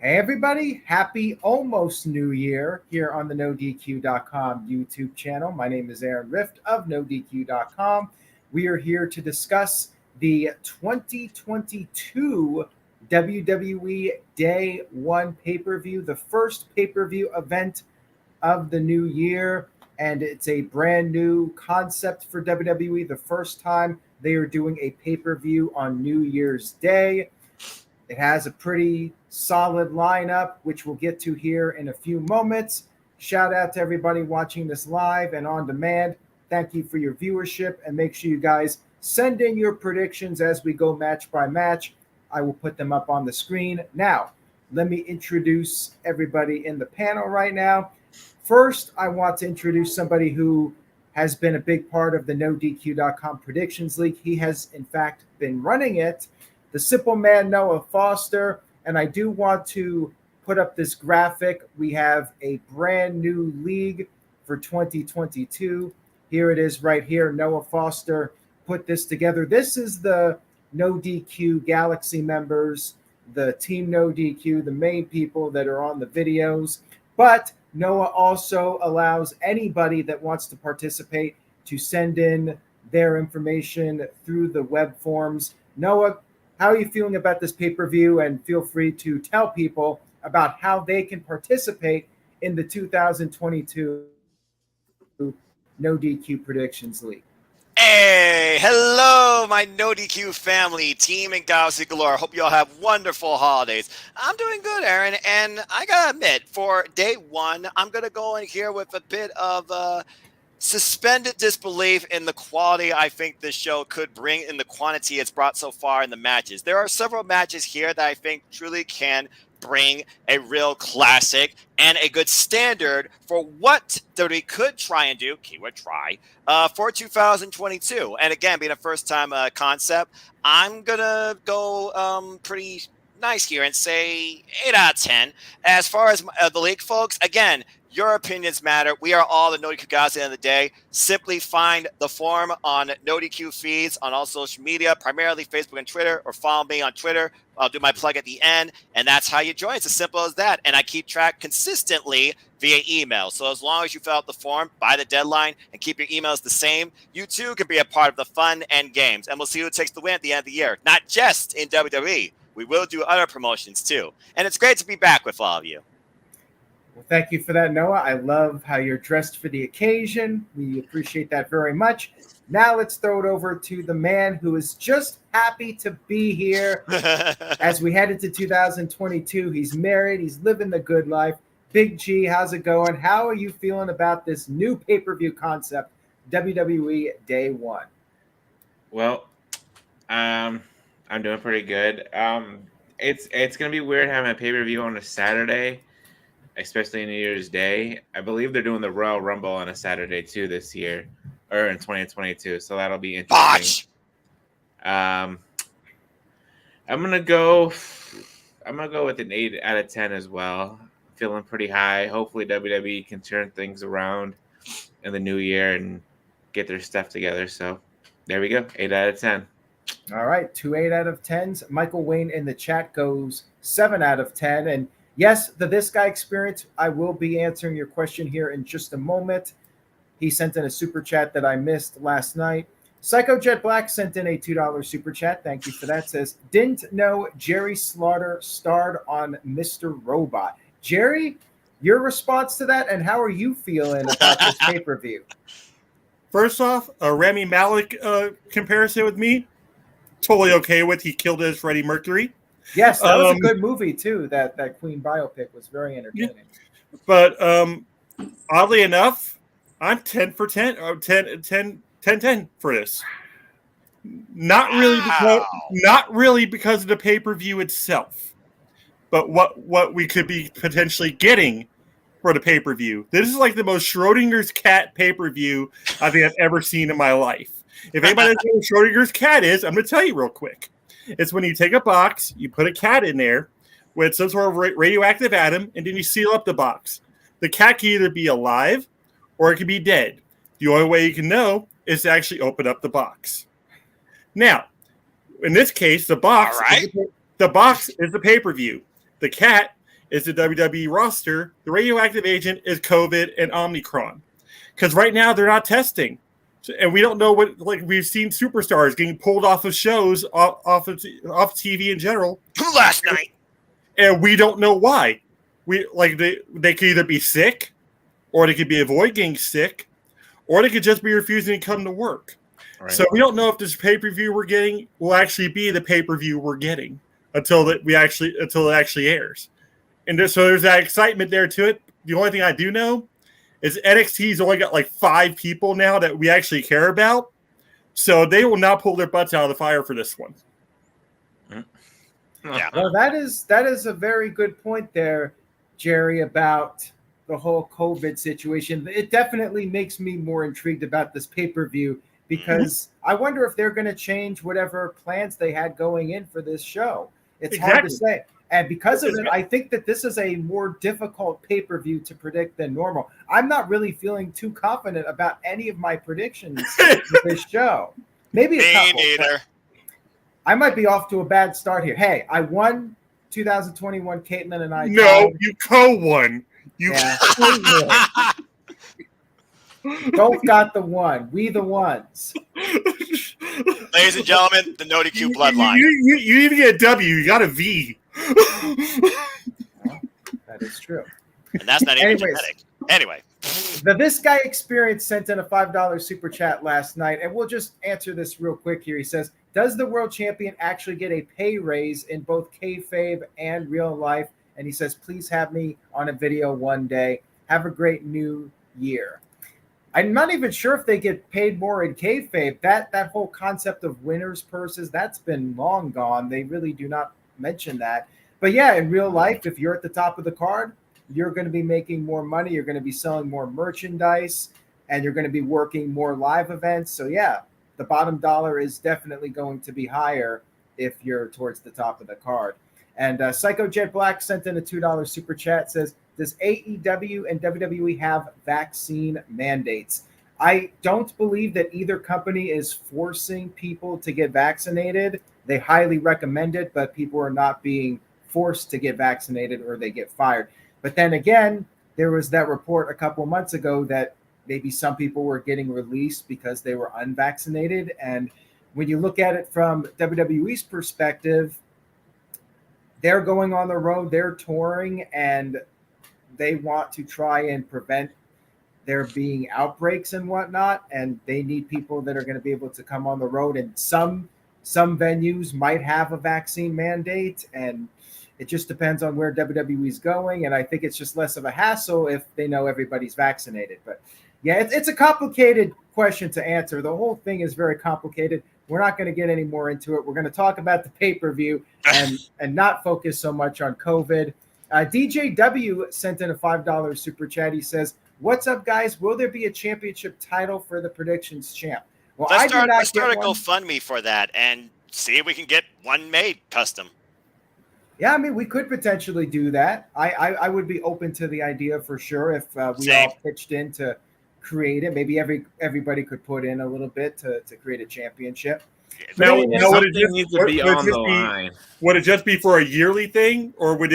Hey everybody, happy almost New Year here on the NoDQ.com YouTube channel. My name is Aaron Rift of NoDQ.com. We are here to discuss the 2022 WWE Day 1 pay-per-view, the first pay-per-view event of the new year, and it's a brand new concept for WWE. The first time they are doing a pay-per-view on New Year's Day. It has a pretty solid lineup, which we'll get to here in a few moments. Shout out to everybody watching this live and on demand. Thank you for your viewership, and make sure you guys send in your predictions as we go match by match. I will put them up on the screen. Now, let me introduce everybody in the panel right now. First, I want to introduce somebody who has been a big part of the NoDQ.com Predictions League. He has, in fact, been running it. The Simple Man, Noah Foster. And I do want to put up this graphic. We have a brand new league for 2022. Here it is right here. Noah Foster put this together. This is the No DQ Galaxy members, the Team No DQ, the main people that are on the videos. But Noah also allows anybody that wants to participate to send in their information through the web forms. Noah, how are you feeling about this pay-per-view? And feel free to tell people about how they can participate in the 2022 No DQ Predictions League. Hey, hello, my NoDQ family, team and Galaxy Galore. Hope you all have wonderful holidays. I'm doing good, Aaron, and I gotta admit, for day one, I'm gonna go in here with a bit of suspended disbelief in the quality I think this show could bring in the quantity it's brought so far in the matches. There are several matches here that I think truly can bring a real classic and a good standard for what WWE could try and do, keyword try, for 2022. And again, being a first-time concept, I'm going to go pretty nice here and say 8 out of 10. As far as the league, folks, again, your opinions matter. We are all the NoDQ guys at the end of the day. Simply find the forum on NoDQ feeds on all social media, primarily Facebook and Twitter, or follow me on Twitter. I'll do my plug at the end, and that's how you join. It's as simple as that. And I keep track consistently via email. So as long as you fill out the form by the deadline and keep your emails the same, you too can be a part of the fun and games. And we'll see who takes the win at the end of the year. Not just in WWE. We will do other promotions too. And it's great to be back with all of you. Well, thank you for that, Noah. I love how you're dressed for the occasion. We appreciate that very much. Now let's throw it over to the man who is just happy to be here as we head into 2022. He's married. He's living the good life. Big G, how's it going? How are you feeling about this new pay-per-view concept, WWE Day 1? Well, I'm doing pretty good. It's going to be weird having a pay-per-view on a Saturday, especially New Year's Day. I believe they're doing the Royal Rumble on a Saturday too this year, or in 2022. So that'll be interesting. I'm gonna go with an 8 out of 10 as well. Feeling pretty high. Hopefully WWE can turn things around in the new year and get their stuff together. So there we go. 8 out of 10. All right, 2 8 out of 10s. Michael Wayne in the chat goes 7 out of 10. And yes, the This Guy Experience, I will be answering your question here in just a moment. He sent in a super chat that I missed last night. Psycho Jet Black sent in a $2 super chat. Thank you for that. Says, didn't know Jerry Slaughter starred on Mr. Robot. Jerry, your response to that, and how are you feeling about this pay-per-view? First off, a Rami Malek comparison with me, totally okay with. He killed as Freddie Mercury. Yes, that was a good movie, too. That Queen biopic was very entertaining. Yeah. But oddly enough, I'm 10 for 10, or 10 for this. Not really because of the pay-per-view itself, but what we could be potentially getting for the pay-per-view. This is like the most Schrodinger's cat pay-per-view I think I've ever seen in my life. If anybody doesn't know what Schrodinger's cat is, I'm going to tell you real quick. It's when you take a box, you put a cat in there with some sort of radioactive atom, and then you seal up the box. The cat can either be alive or it can be dead. The only way you can know is to actually open up the box. Now, in this case, the box is the pay-per-view. The cat is the WWE roster, the radioactive agent is COVID and Omicron. Because right now they're not testing. And we don't know what, like, we've seen superstars getting pulled off of shows, off TV in general. Last night. And we don't know why. They could either be sick, or they could be avoid getting sick, or they could just be refusing to come to work. Right. So we don't know if this pay-per-view we're getting will actually be the pay-per-view we're getting until it actually airs. And so there's that excitement there to it. The only thing I do know is NXT's only got like 5 people now that we actually care about. So they will not pull their butts out of the fire for this one. Yeah. Well, that is a very good point there, Jerry, about the whole COVID situation. It definitely makes me more intrigued about this pay-per-view because I wonder if they're going to change whatever plans they had going in for this show. It's hard to say. And because of it, I think that this is a more difficult pay-per-view to predict than normal. I'm not really feeling too confident about any of my predictions for this show. Maybe a couple. Me neither. I might be off to a bad start here. Hey, I won 2021. Caitlin and I. No, you co-won. Both got the one. We the ones. Ladies and gentlemen, the NoDQ bloodline. You didn't get a W. You got a V. Well, that is true. And that's not even genetic. Anyway. The This Guy Experience sent in a $5 super chat last night, and we'll just answer this real quick here. He says, does the world champion actually get a pay raise in both kayfabe and real life? And he says, please have me on a video one day. Have a great new year. I'm not even sure if they get paid more in kayfabe. That whole concept of winners' purses, that's been long gone. They really do not mention that. But yeah, in real life, if you're at the top of the card, you're going to be making more money. You're going to be selling more merchandise, and you're going to be working more live events. So yeah, the bottom dollar is definitely going to be higher if you're towards the top of the card. And Psycho Jet Black sent in a $2 super chat, says, does AEW and WWE have vaccine mandates? I don't believe that either company is forcing people to get vaccinated. They highly recommend it, but people are not being forced to get vaccinated or they get fired. But then again, there was that report a couple months ago that maybe some people were getting released because they were unvaccinated. And when you look at it from WWE's perspective, they're going on the road, they're touring, and they want to try and prevent there being outbreaks and whatnot. And they need people that are going to be able to come on the road. And some venues might have a vaccine mandate, and it just depends on where WWE is going. And I think it's just less of a hassle if they know everybody's vaccinated. But yeah, it's a complicated question to answer. The whole thing is very complicated. We're not going to get any more into it. We're going to talk about the pay-per-view and not focus so much on COVID. DJW sent in a $5 super chat. He says, what's up, guys? Will there be a championship title for the predictions champ? Well, let's start a GoFundMe for that and see if we can get one made custom. Yeah, I mean, we could potentially do that. I would be open to the idea for sure if we all pitched in to create it. Maybe everybody could put in a little bit to create a championship. Now, would it just be for a yearly thing, or would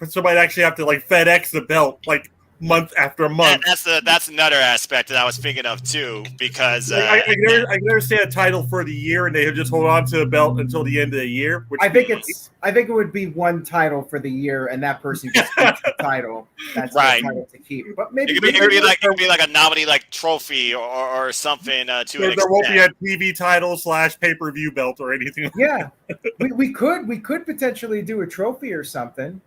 somebody actually have to like FedEx the belt like month after month? That's another aspect that I was thinking of too, because I can understand a title for the year, and they would just hold on to the belt until the end of the year. I think it would be one title for the year, and that person gets the title. That's right. The title to keep. But maybe it could be like a novelty, like trophy or something. To there won't be a TV title / pay-per-view belt or anything. Yeah, we could potentially do a trophy or something.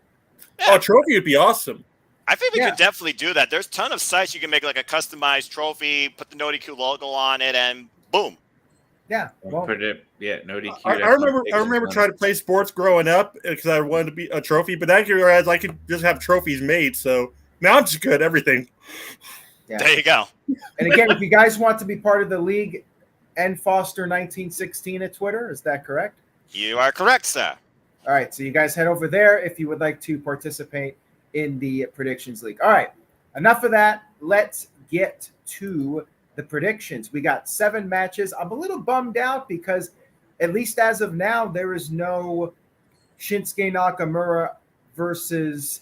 Yeah. Oh, a trophy would be awesome. I think we could definitely do that. There's a ton of sites you can make like a customized trophy, put the NoDQ logo on it, and boom. Yeah. Well, NoDQ. I remember trying to play sports growing up because I wanted to be a trophy, but that realized I could just have trophies made. So now I'm just good at everything. Yeah. There you go. And again, if you guys want to be part of the league, nfoster1916 at Twitter, is that correct? You are correct, sir. All right. So you guys head over there if you would like to participate in the predictions league. All right, enough of that. Let's get to the predictions. We got 7 matches. I'm a little bummed out because at least as of now, there is no Shinsuke Nakamura versus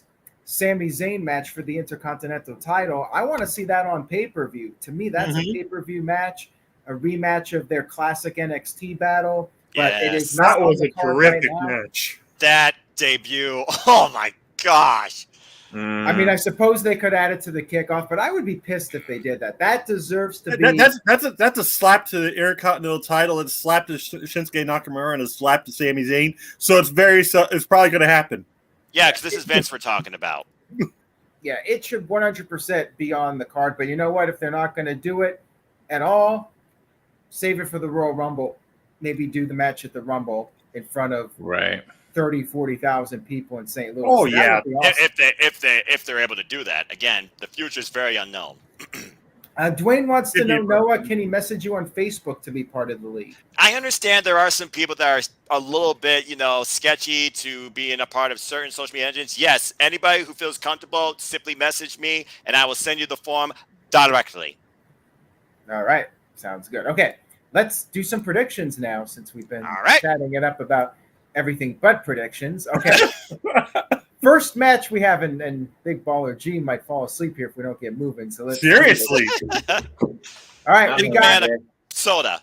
Sami Zayn match for the Intercontinental title. I want to see that on pay-per-view. To me, that's a pay-per-view match, a rematch of their classic NXT battle. But it is not That was on a the card terrific right now. match. That debut. Oh my gosh. I mean, I suppose they could add it to the kickoff, but I would be pissed if they did that. That deserves to be. That's a slap to the Intercontinental title. It's a slap to Shinsuke Nakamura and a slap to Sami Zayn. So it's probably going to happen. Yeah, because this is Vince we're talking about. Yeah, it should 100% be on the card. But you know what? If they're not going to do it at all, save it for the Royal Rumble. Maybe do the match at the Rumble in front of 30, 40,000 people in St. Louis. Oh, So yeah. awesome. If they're able to do that. Again, the future is very unknown. Dwayne wants to know, Noah, can he message you on Facebook to be part of the league? I understand there are some people that are a little bit, sketchy to be in a part of certain social media engines. Yes, anybody who feels comfortable, simply message me, and I will send you the form directly. All right. Sounds good. Okay, let's do some predictions now since we've been chatting it up about everything but predictions. Okay. First match we have, and Big Baller G might fall asleep here if we don't get moving. So let's seriously. All right, we got soda.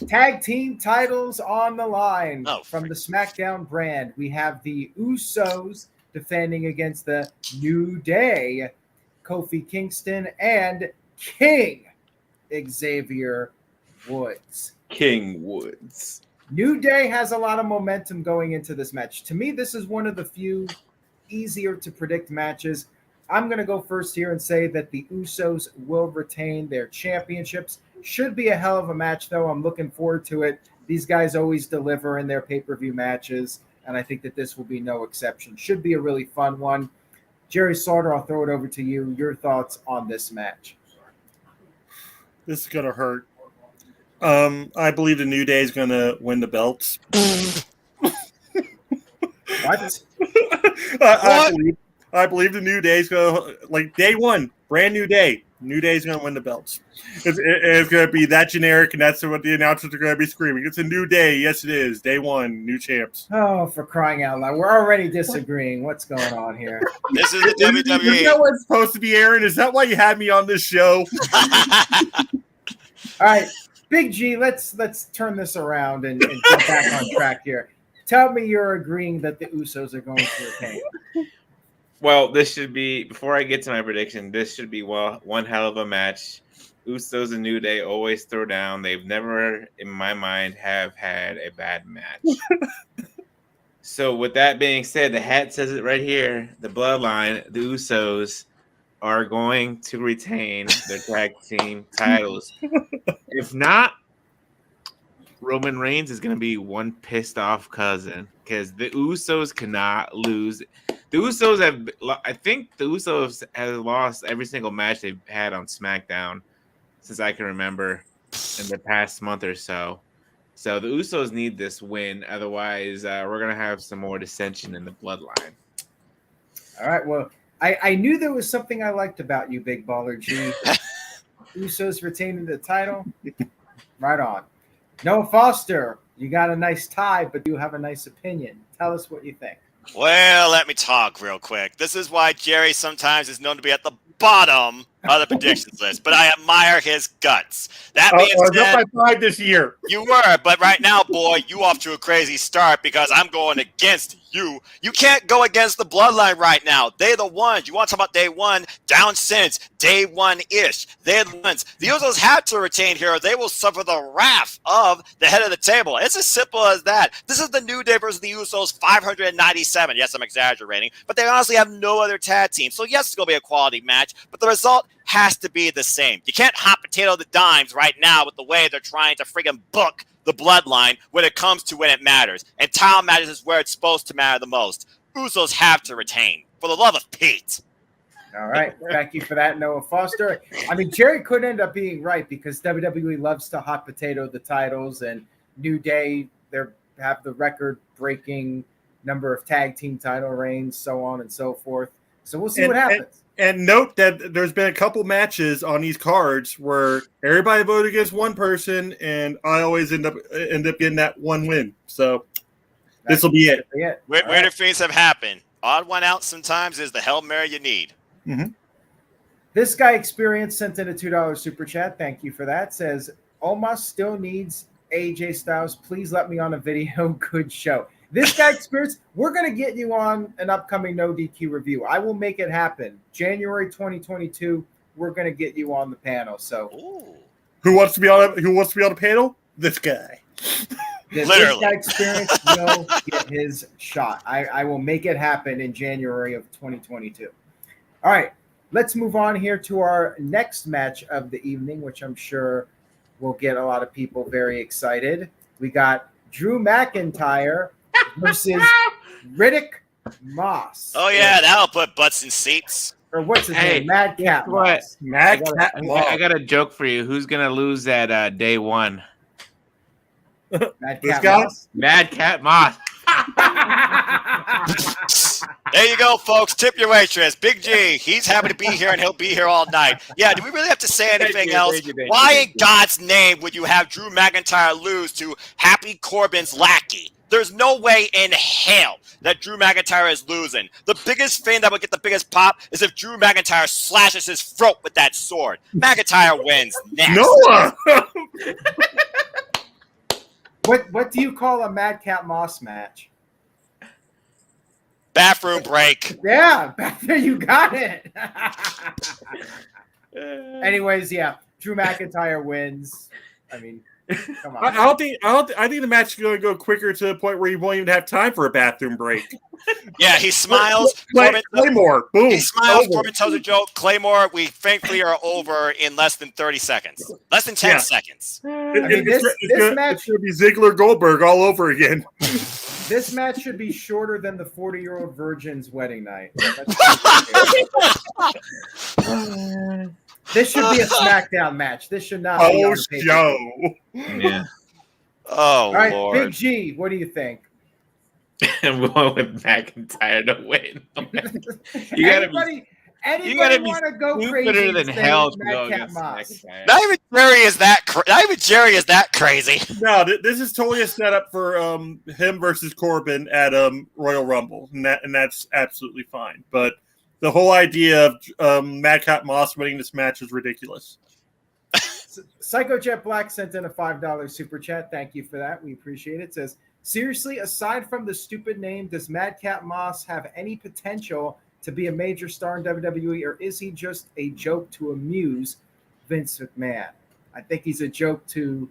Tag team titles on the line from the SmackDown brand. We have the Usos defending against the New Day, Kofi Kingston and King Xavier Woods. King Woods. New Day has a lot of momentum going into this match. To me, this is one of the few easier to predict matches. I'm going to go first here and say that the Usos will retain their championships. Should be a hell of a match, though. I'm looking forward to it. These guys always deliver in their pay-per-view matches, and I think that this will be no exception. Should be a really fun one. Jerry Sauter, I'll throw it over to you. Your thoughts on this match? This is going to hurt. I believe the New Day is going to win the belts. What? I believe the New Day is going to, day one, brand new day. New Day is going to win the belts. It's going to be that generic, and that's what the announcers are going to be screaming. It's a new day. Yes, it is. Day one, new champs. Oh, for crying out loud. We're already disagreeing. What's going on here? This is the WWE. Is that what's supposed to be, Aaron? Is that why you had me on this show? All right. Big G, let's turn this around and get back on track here. Tell me you're agreeing that the Usos are going to retain. Well, this should be, before I get to my prediction, this should be one hell of a match. Usos and New Day always throw down. They've never, in my mind, have had a bad match. So with that being said, the hat says it right here. The Bloodline, the Usos, are going to retain their tag team titles. If not, Roman Reigns is going to be one pissed off cousin because the Usos cannot lose. The Usos have lost every single match they've had on SmackDown since I can remember in the past month or so. So the Usos need this win. Otherwise, we're going to have some more dissension in the bloodline. All right. Well, I knew there was something I liked about you, Big Baller G. Usos retaining the title. Right on. Noah Foster, you got a nice tie, but you have a nice opinion. Tell us what you think. Well, let me talk real quick. This is why Jerry sometimes is known to be at the bottom of the predictions list, but I admire his guts. That being said, I tried this year. You were, but right now, boy, you off to a crazy start because I'm going against you. You can't go against the bloodline right now. They're the ones. You want to talk about day one, down since day one-ish. They're the ones. The Usos have to retain here or they will suffer the wrath of the head of the table. It's as simple as that. This is the New Day versus the Usos 597. Yes, I'm exaggerating, but they honestly have no other tag team. So yes, it's going to be a quality match, but the result has to be the same. You can't hot potato the dimes right now with the way they're trying to friggin' book the bloodline when it comes to when it matters. And title matters is where it's supposed to matter the most. Usos have to retain. For the love of Pete. All right. Thank you for that, Noah Foster. I mean, Jerry could end up being right because WWE loves to hot potato the titles, and New Day, they have the record-breaking number of tag team title reigns, so on and so forth. So we'll see what happens. And note that there's been a couple matches on these cards where everybody voted against one person, and I always end up getting that one win. So this will be it. Where do things have happened? odd one out sometimes is the Hail Mary you need. Mm-hmm. This guy Experience sent in a $2 super chat. Thank you for that. Says, Omos still needs AJ Styles. Please let me on a video. Good show. This guy Experience, we're going to get you on an upcoming No DQ review. I will make it happen. January 2022, we're going to get you on the panel. So, who wants to be on the panel? This guy. This guy Experience will get his shot. I will make it happen in January of 2022. All right, let's move on here to our next match of the evening, which I'm sure will get a lot of people very excited. We got Drew McIntyre versus Riddick Moss. Oh, yeah, that'll put butts in seats. Or what's his name? Madcap Moss. Madcap Moss. I got a joke for you. Who's going to lose at day one? Madcap Moss. Madcap Moss. There you go, folks. Tip your waitress. Big G. He's happy to be here, and he'll be here all night. Yeah, do we really have to say anything else? Why in God's name would you have Drew McIntyre lose to Happy Corbin's lackey? There's no way in hell that Drew McIntyre is losing. The biggest thing that would get the biggest pop is if Drew McIntyre slashes his throat with that sword. McIntyre wins next. Noah! What do you call a Madcap Moss match? Bathroom break. Yeah, there you got it. Anyways, yeah, Drew McIntyre wins. I mean, come on. I think the match is going to go quicker to the point where you won't even have time for a bathroom break. Yeah, he smiles. Claymore, boom. He smiles. Corbin tells a joke. Claymore, we thankfully are over in less than 30 seconds. Less than 10 seconds. This match should be Ziggler Goldberg all over again. This match should be shorter than the 40-year-old virgin's wedding night. This should be a SmackDown match. This should not be on the pay-per-view. Joe. Yeah. Oh, all right, Lord. Big G, what do you think? I'm going with McIntyre to win. Anybody want to go crazy? Stupider than hell to go Madcap against Moss. McIntyre. Not even Jerry is that crazy. No, this is totally a setup for him versus Corbin at Royal Rumble, and that's absolutely fine. But the whole idea of Madcap Moss winning this match is ridiculous. Psycho Jet Black sent in a $5 super chat. Thank you for that. We appreciate it. It says, seriously, aside from the stupid name, does Madcap Moss have any potential to be a major star in WWE, or is he just a joke to amuse Vince McMahon? I think he's a joke to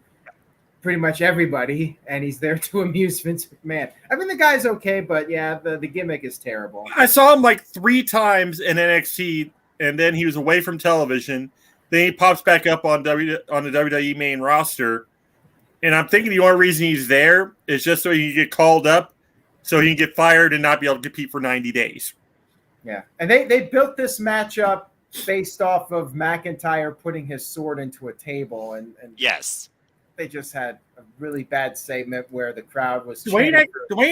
pretty much everybody, and he's there to amuse Vince McMahon. I mean, the guy's okay, but yeah, the gimmick is terrible. I saw him like 3 times in NXT, and then he was away from television. Then he pops back up on the WWE main roster, and I'm thinking the only reason he's there is just so he can get called up, so he can get fired and not be able to compete for 90 days. Yeah, and they built this matchup based off of McIntyre putting his sword into a table, and Yes. they just had a really bad segment where the crowd was. Dwayne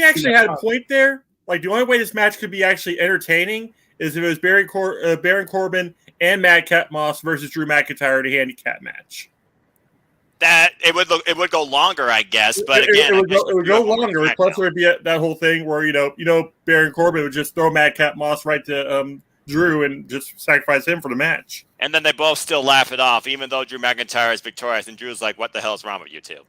actually had a point there. Like, the only way this match could be actually entertaining is if it was Baron Corbin and Madcap Moss versus Drew McIntyre in a handicap match. That it would go longer, I guess. But again, it would go longer. Plus, there would be that whole thing where Baron Corbin would just throw Madcap Moss right to Drew and just sacrifice him for the match. And then they both still laugh it off, even though Drew McIntyre is victorious, and Drew's like, "What the hell's wrong with you two?"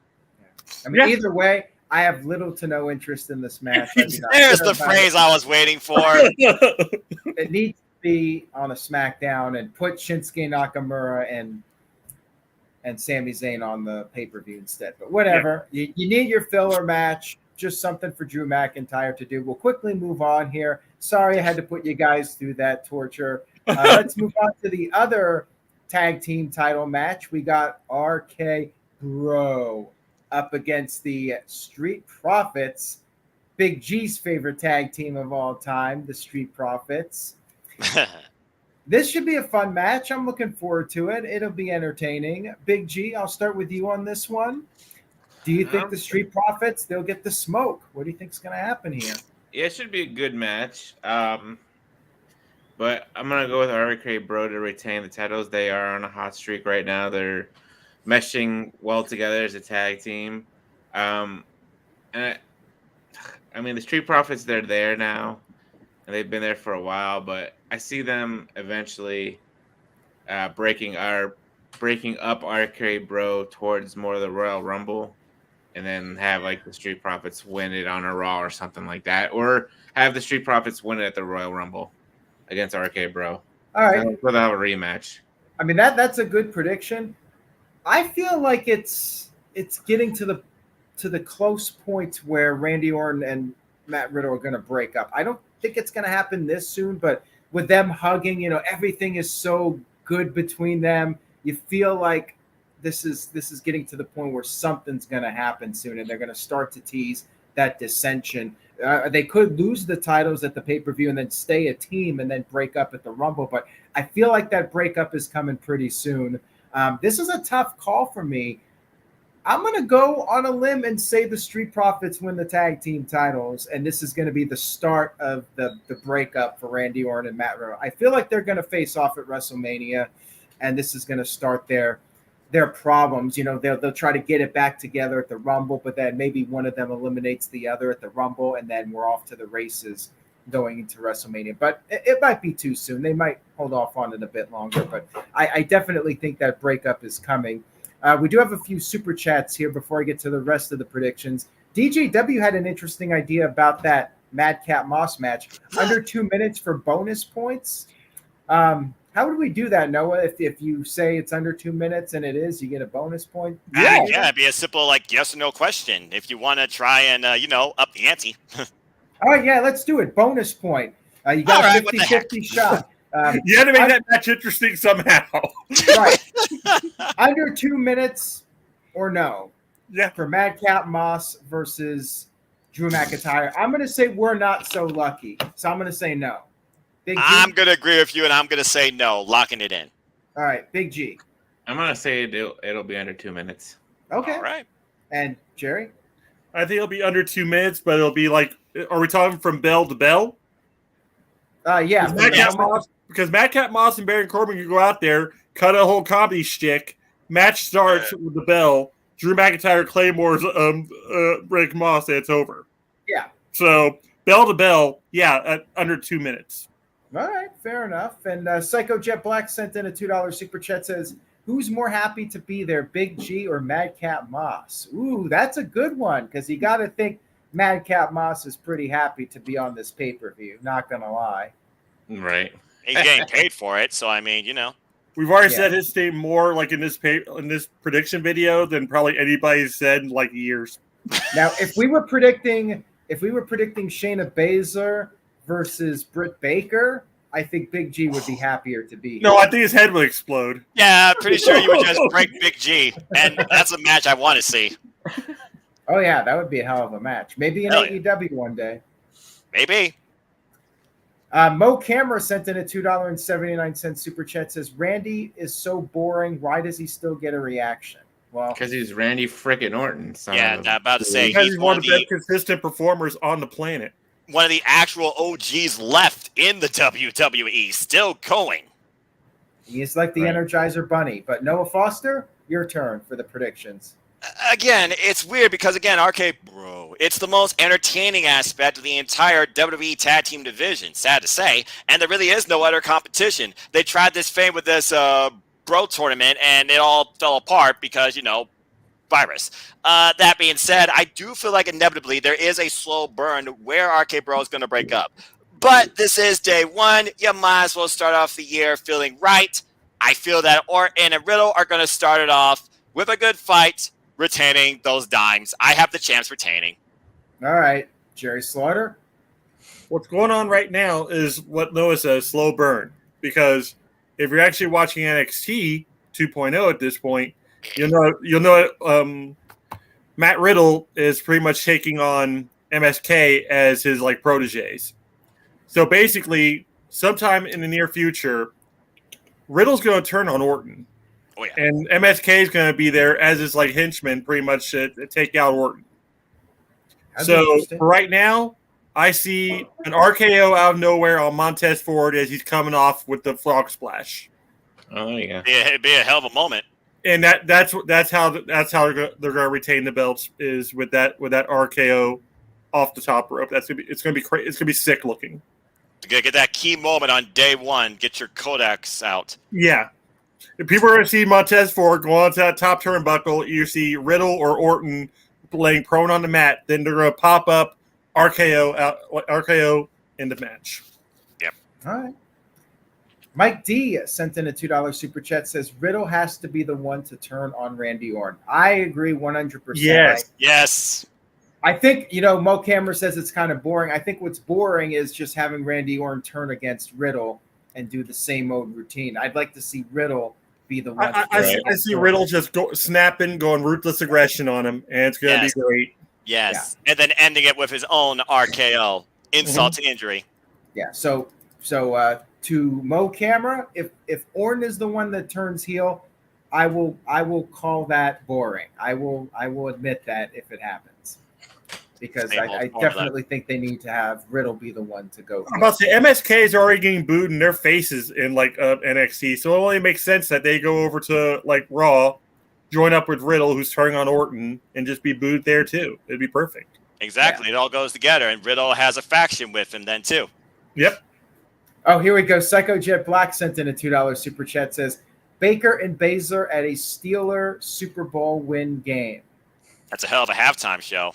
I mean, either way, I have little to no interest in this match. There's the phrase I was waiting for. It needs to be on a SmackDown and put Shinsuke Nakamura and Sami Zayn on the pay-per-view instead. But whatever. Yeah. You need your filler match, just something for Drew McIntyre to do. We'll quickly move on here. Sorry I had to put you guys through that torture. Let's move on to the other tag team title match. We got RK Bro up against the Street Profits, Big G's favorite tag team of all time, the Street Profits. This should be a fun match. I'm looking forward to it. It'll be entertaining. Big G, I'll start with you on this one. Do you think the Street Profits, they'll get the smoke? What do you think is going to happen here? Yeah, it should be a good match. But I'm going to go with RK Bro to retain the titles. They are on a hot streak right now. They're meshing well together as a tag team. And I mean, the Street Profits, they're there now. and they've been there for a while. But I see them eventually breaking up RK Bro towards more of the Royal Rumble, and then have like the Street Profits win it on a Raw or something like that, or have the Street Profits win it at the Royal Rumble against RK Bro. All right. So they'll have a rematch. I mean, that's a good prediction. I feel like it's getting to the close point where Randy Orton and Matt Riddle are going to break up. I don't think it's going to happen this soon, but with them hugging, everything is so good between them. You feel like this is getting to the point where something's going to happen soon, and they're going to start to tease that dissension. They could lose the titles at the pay-per-view and then stay a team and then break up at the Rumble, but I feel like that breakup is coming pretty soon. This is a tough call for me. I'm going to go on a limb and say the Street Profits win the tag team titles, and this is going to be the start of the breakup for Randy Orton and Matt Riddle. I feel like they're going to face off at WrestleMania, and this is going to start their problems. They'll try to get it back together at the Rumble, but then maybe one of them eliminates the other at the Rumble, and then we're off to the races going into WrestleMania. But it might be too soon. They might hold off on it a bit longer, but I definitely think that breakup is coming. We do have a few super chats here before I get to the rest of the predictions. DJW had an interesting idea about that Madcap Moss match. Under 2 minutes for bonus points. How would we do that, Noah? If you say it's under 2 minutes and it is, you get a bonus point? Yeah, it'd be a simple yes or no question. If you want to try and, up the ante. All right, yeah, let's do it. Bonus point. You got a 50-50 shot. You had to make that match interesting somehow. Right. Under 2 minutes or no. Yeah. For Madcap Moss versus Drew McIntyre. I'm going to say we're not so lucky. So I'm going to say no. Big G? I'm going to agree with you, and I'm going to say no, locking it in. All right, Big G. I'm going to say it'll be under 2 minutes. Okay. All right. And Jerry? I think it'll be under 2 minutes, but it'll be like, are we talking from bell to bell? Yeah. Because Madcap Moss and Baron Corbin can go out there, cut a whole comedy shtick, match starts with the bell, Drew McIntyre Claymore's Rick Moss, and it's over. Yeah. So, bell to bell, at under 2 minutes. All right, fair enough. And Psycho Jet Black sent in a $2 super chat, says, who's more happy to be there, Big G or Madcap Moss? Ooh, that's a good one, because you got to think Madcap Moss is pretty happy to be on this pay-per-view, not going to lie. Right. He's getting paid for it, so I mean, We've already said his name more like in this prediction video than probably anybody's said in like years. Now, if we were predicting Shayna Baszler versus Britt Baker, I think Big G would be happier to be here. No, I think his head would explode. Yeah, I'm pretty sure you would just break Big G, and that's a match I want to see. Oh yeah, that would be a hell of a match. Maybe in AEW one day. Maybe. Mo Camera sent in a $2.79 super chat, says, Randy is so boring. Why does he still get a reaction? Well, because he's Randy frickin' Orton. Yeah, I'm about to say he's one of the best consistent performers on the planet. One of the actual OGs left in the WWE, still going. He's like the Energizer Bunny. But Noah Foster, your turn for the predictions. Again, it's weird because, RK Bro, it's the most entertaining aspect of the entire WWE Tag Team division, sad to say, and there really is no other competition. They tried this fame with this Bro tournament, and it all fell apart because, virus. That being said, I do feel like inevitably there is a slow burn where RK Bro is going to break up. But this is day one. You might as well start off the year feeling right. I feel that Orton and Riddle are going to start it off with a good fight, retaining those dimes. I have the champs retaining. All right. Jerry Slaughter? What's going on right now is what Noah says, slow burn. Because if you're actually watching NXT 2.0 at this point, you'll know Matt Riddle is pretty much taking on MSK as his proteges. So basically, sometime in the near future, Riddle's going to turn on Orton. Oh, yeah. And MSK is going to be there as his henchman, pretty much to take out Orton. So for right now, I see an RKO out of nowhere on Montez Ford as he's coming off with the frog splash. Oh yeah, it'd be a hell of a moment. And that's how they're going to retain the belts is with that RKO off the top rope. It's going to be sick looking. You're going to get that key moment on day one. Get your codex out. Yeah. If people are going to see Montez Ford go on to that top turnbuckle, you see Riddle or Orton laying prone on the mat, then they're going to pop up RKO in the match. Yep. All right. Mike D sent in a $2 super chat, says Riddle has to be the one to turn on Randy Orton. I agree 100%. Yes. Yes. I think, Mo Cameron says it's kind of boring. I think what's boring is just having Randy Orton turn against Riddle and do the same old routine. I'd like to see Riddle be the one. I see Riddle just snapping, going ruthless aggression on him, and it's going to be great. Yes. Yeah. And then ending it with his own RKO, insult to injury. Yeah. So to Mo Camera, if Orton is the one that turns heel, I will call that boring. I will admit that if it happens, because I definitely think they need to have Riddle be the one to go. I'm about to say MSK is already getting booed in their faces in NXT, so it only makes sense that they go over to Raw, join up with Riddle, who's turning on Orton, and just be booed there too. It'd be perfect. Exactly, It all goes together, and Riddle has a faction with him then too. Yep. Oh, here we go. Psycho Jet Black sent in a $2 super chat. Says Baker and Baszler at a Steeler Super Bowl win game. That's a hell of a halftime show.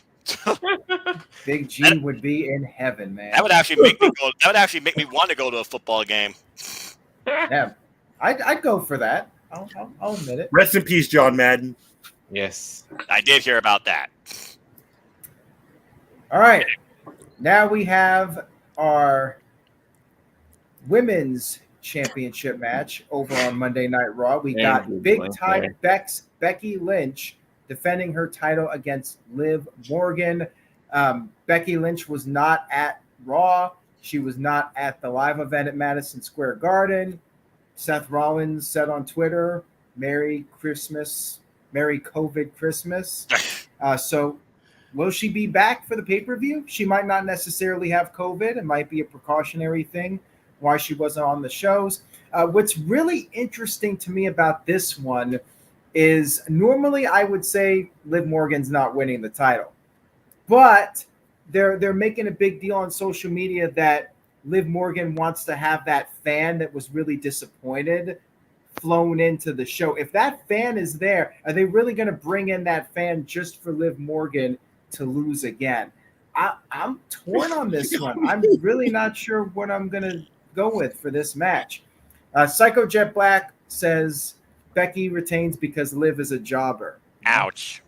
Big G would be in heaven, man. That would actually make me go. That would actually make me want to go to a football game. Yeah, I'd go for that. I'll admit it. Rest in peace, John Madden. Yes, I did hear about that. All right, now we have our Women's Championship match over on Monday Night Raw. We got big time Becky Lynch defending her title against Liv Morgan. Becky Lynch was not at Raw. She was not at the live event at Madison Square Garden. Seth Rollins said on Twitter, Merry Christmas, Merry COVID Christmas. So will she be back for the pay-per-view? She might not necessarily have COVID. It might be a precautionary thing why she wasn't on the shows. What's really interesting to me about this one is normally I would say Liv Morgan's not winning the title, but they're making a big deal on social media that Liv Morgan wants to have that fan that was really disappointed flown into the show. If that fan is there, are they really going to bring in that fan just for Liv Morgan to lose again? I'm torn on this one. I'm really not sure what I'm going to go with for this match. Psycho Jet Black says Becky retains because Liv is a jobber. Ouch.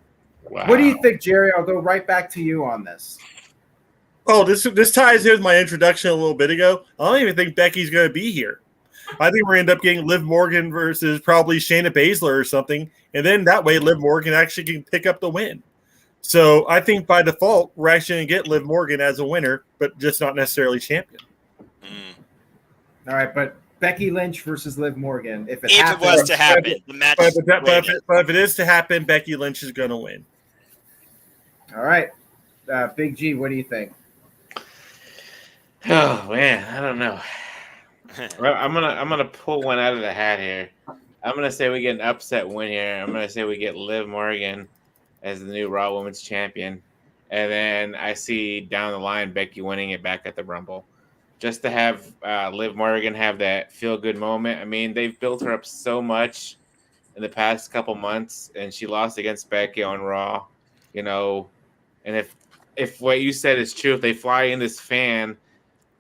Wow. What do you think, Jerry? I'll go right back to you on this. Oh, this ties in with my introduction a little bit ago. I don't even think Becky's going to be here. I think we're going to end up getting Liv Morgan versus probably Shayna Baszler or something, and then that way Liv Morgan actually can pick up the win. So I think by default, we're actually going to get Liv Morgan as a winner, but just not necessarily champion. All right, but Becky Lynch versus Liv Morgan. If it was to happen, the match. But if it is to happen, Becky Lynch is going to win. All right, Big G, what do you think? Oh man, I don't know. Well, I'm gonna pull one out of the hat here. I'm gonna say we get an upset win here. I'm gonna say we get Liv Morgan as the new Raw Women's Champion, and then I see down the line Becky winning it back at the Rumble, just to have Liv Morgan have that feel good moment. I mean, they've built her up so much in the past couple months, and she lost against Becky on Raw, and if what you said is true, if they fly in this fan.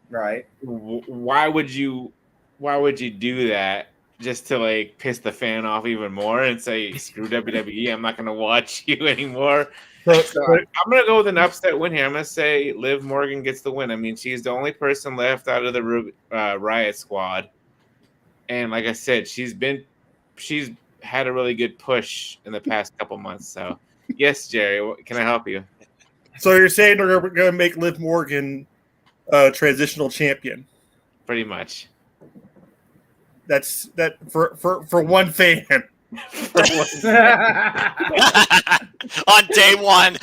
Right. Why would you do that just to piss the fan off even more and say screw WWE, I'm not going to watch you anymore? So I'm going to go with an upset win here. I'm going to say Liv Morgan gets the win. I mean, she's the only person left out of the Riot Squad, and like I said, she's had a really good push in the past couple months. So yes, Jerry, can I help you? So you're saying they're going to make Liv Morgan transitional champion? Pretty much. That's that for one fan. On day one.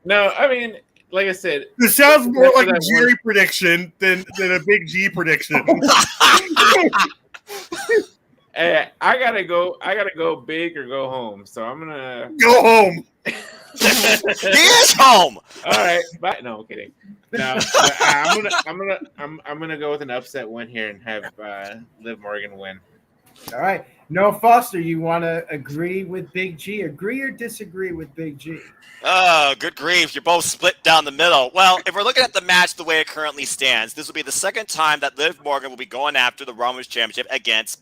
No, I mean, like I said, this sounds more like a Jerry prediction than a Big G prediction. I gotta go big or go home. So I'm gonna Go home. He is home. All right, but no, I'm kidding. No, but I'm gonna go with an upset win here and have Liv Morgan win. All right. Noah Foster, you want to agree with Big G? Agree or disagree with Big G? Oh, good grief. You're both split down the middle. Well, if we're looking at the match the way it currently stands, this will be the second time that Liv Morgan will be going after the Women's Championship against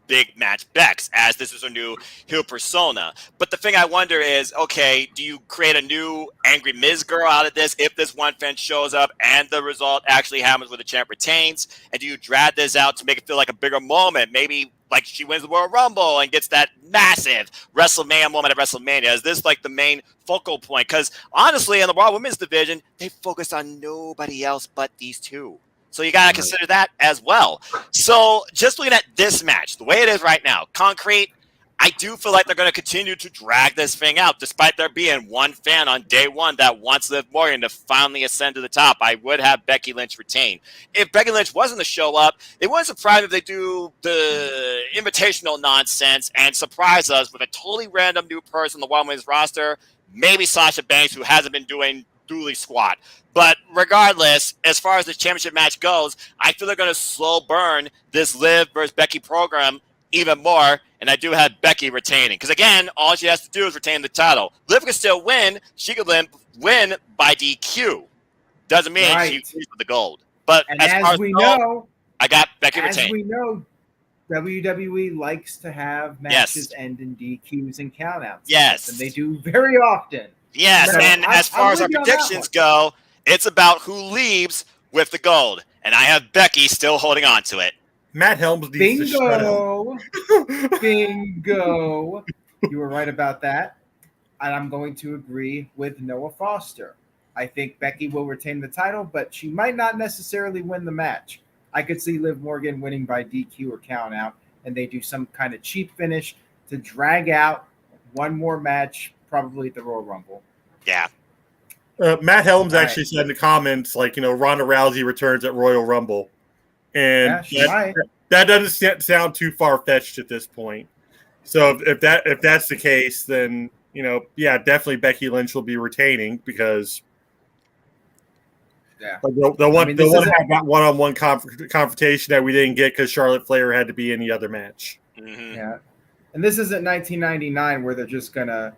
Big Match Bex, as this is her new heel persona. But the thing I wonder is, okay, do you create a new Angry Miz girl out of this if this one fan shows up and the result actually happens where the champ retains? And do you drag this out to make it feel like a bigger moment? Maybe like she wins the Royal Rumble and gets that massive WrestleMania moment at WrestleMania. Is this like the main focal point? Because honestly, in the Raw Women's division, they focus on nobody else but these two. So you got to consider that as well. So just looking at this match, the way it is right now, concrete, I do feel like they're going to continue to drag this thing out, despite there being one fan on day one that wants Liv Morgan to finally ascend to the top. I would have Becky Lynch retain. If Becky Lynch wasn't to show up, it wouldn't surprise me if they do the invitational nonsense and surprise us with a totally random new person on the Women's roster, maybe Sasha Banks, who hasn't been doing dooley squat. But regardless, as far as the championship match goes, I feel they're going to slow burn this Liv versus Becky program even more, and I do have Becky retaining. Because again, all she has to do is retain the title. Liv can still win. She could win by DQ. Doesn't mean she wins with the gold. But and as we know, I got Becky retaining. As we know, WWE likes to have matches end in DQs and countouts. Yes. And they do very often. Yes, So and as far as our predictions go, it's about who leaves with the gold. And I have Becky still holding on to it. Matt Helms needs to shut up. Bingo. You were right about that. And I'm going to agree with Noah Foster. I think Becky will retain the title, but she might not necessarily win the match. I could see Liv Morgan winning by DQ or count out, and they do some kind of cheap finish to drag out one more match, probably at the Royal Rumble. Yeah. Matt Helms actually said in the comments, like, Ronda Rousey returns at Royal Rumble. And that doesn't sound too far-fetched at this point. So if that's the case, then, definitely Becky Lynch will be retaining because they'll want to have that one-on-one confrontation that we didn't get because Charlotte Flair had to be in the other match. Mm-hmm. Yeah. And this isn't 1999 where they're just going to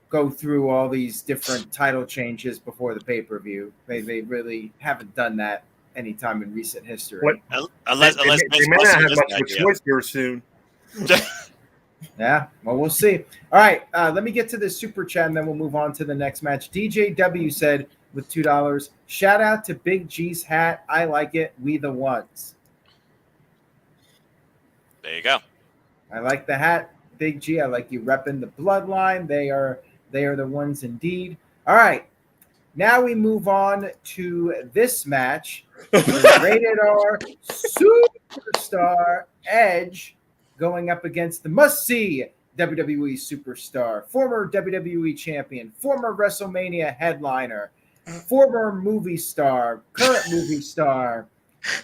go through all these different title changes before the pay-per-view. They really haven't done that anytime in recent history. Unless they may not have much of a choice here soon. Yeah, well, we'll see. All right, let me get to this super chat, and then we'll move on to the next match. DJW said with $2, shout out to Big G's hat. I like it. We the ones. There you go. I like the hat, Big G. I like you repping the bloodline. They are the ones indeed. All right. Now we move on to this match. Rated R Superstar Edge going up against the must-see WWE Superstar, former WWE Champion, former WrestleMania headliner, former movie star, current movie star,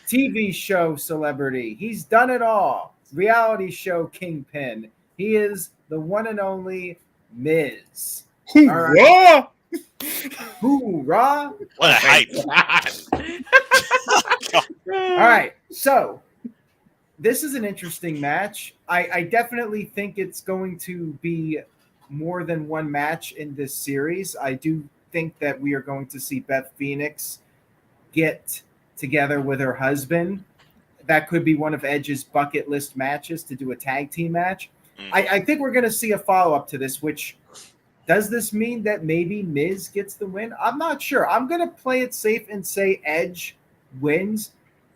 TV show celebrity. He's done it all. Reality show kingpin. He is the one and only Miz. Hoorah! Hoorah! What a hype. All right, so this is an interesting match. I definitely think it's going to be more than one match in this series. I do think that we are going to see Beth Phoenix get together with her husband. That could be one of Edge's bucket list matches to do a tag team match. I think we're going to see a follow-up to this, which does this mean that maybe Miz gets the win? I'm not sure. I'm going to play it safe and say Edge wins,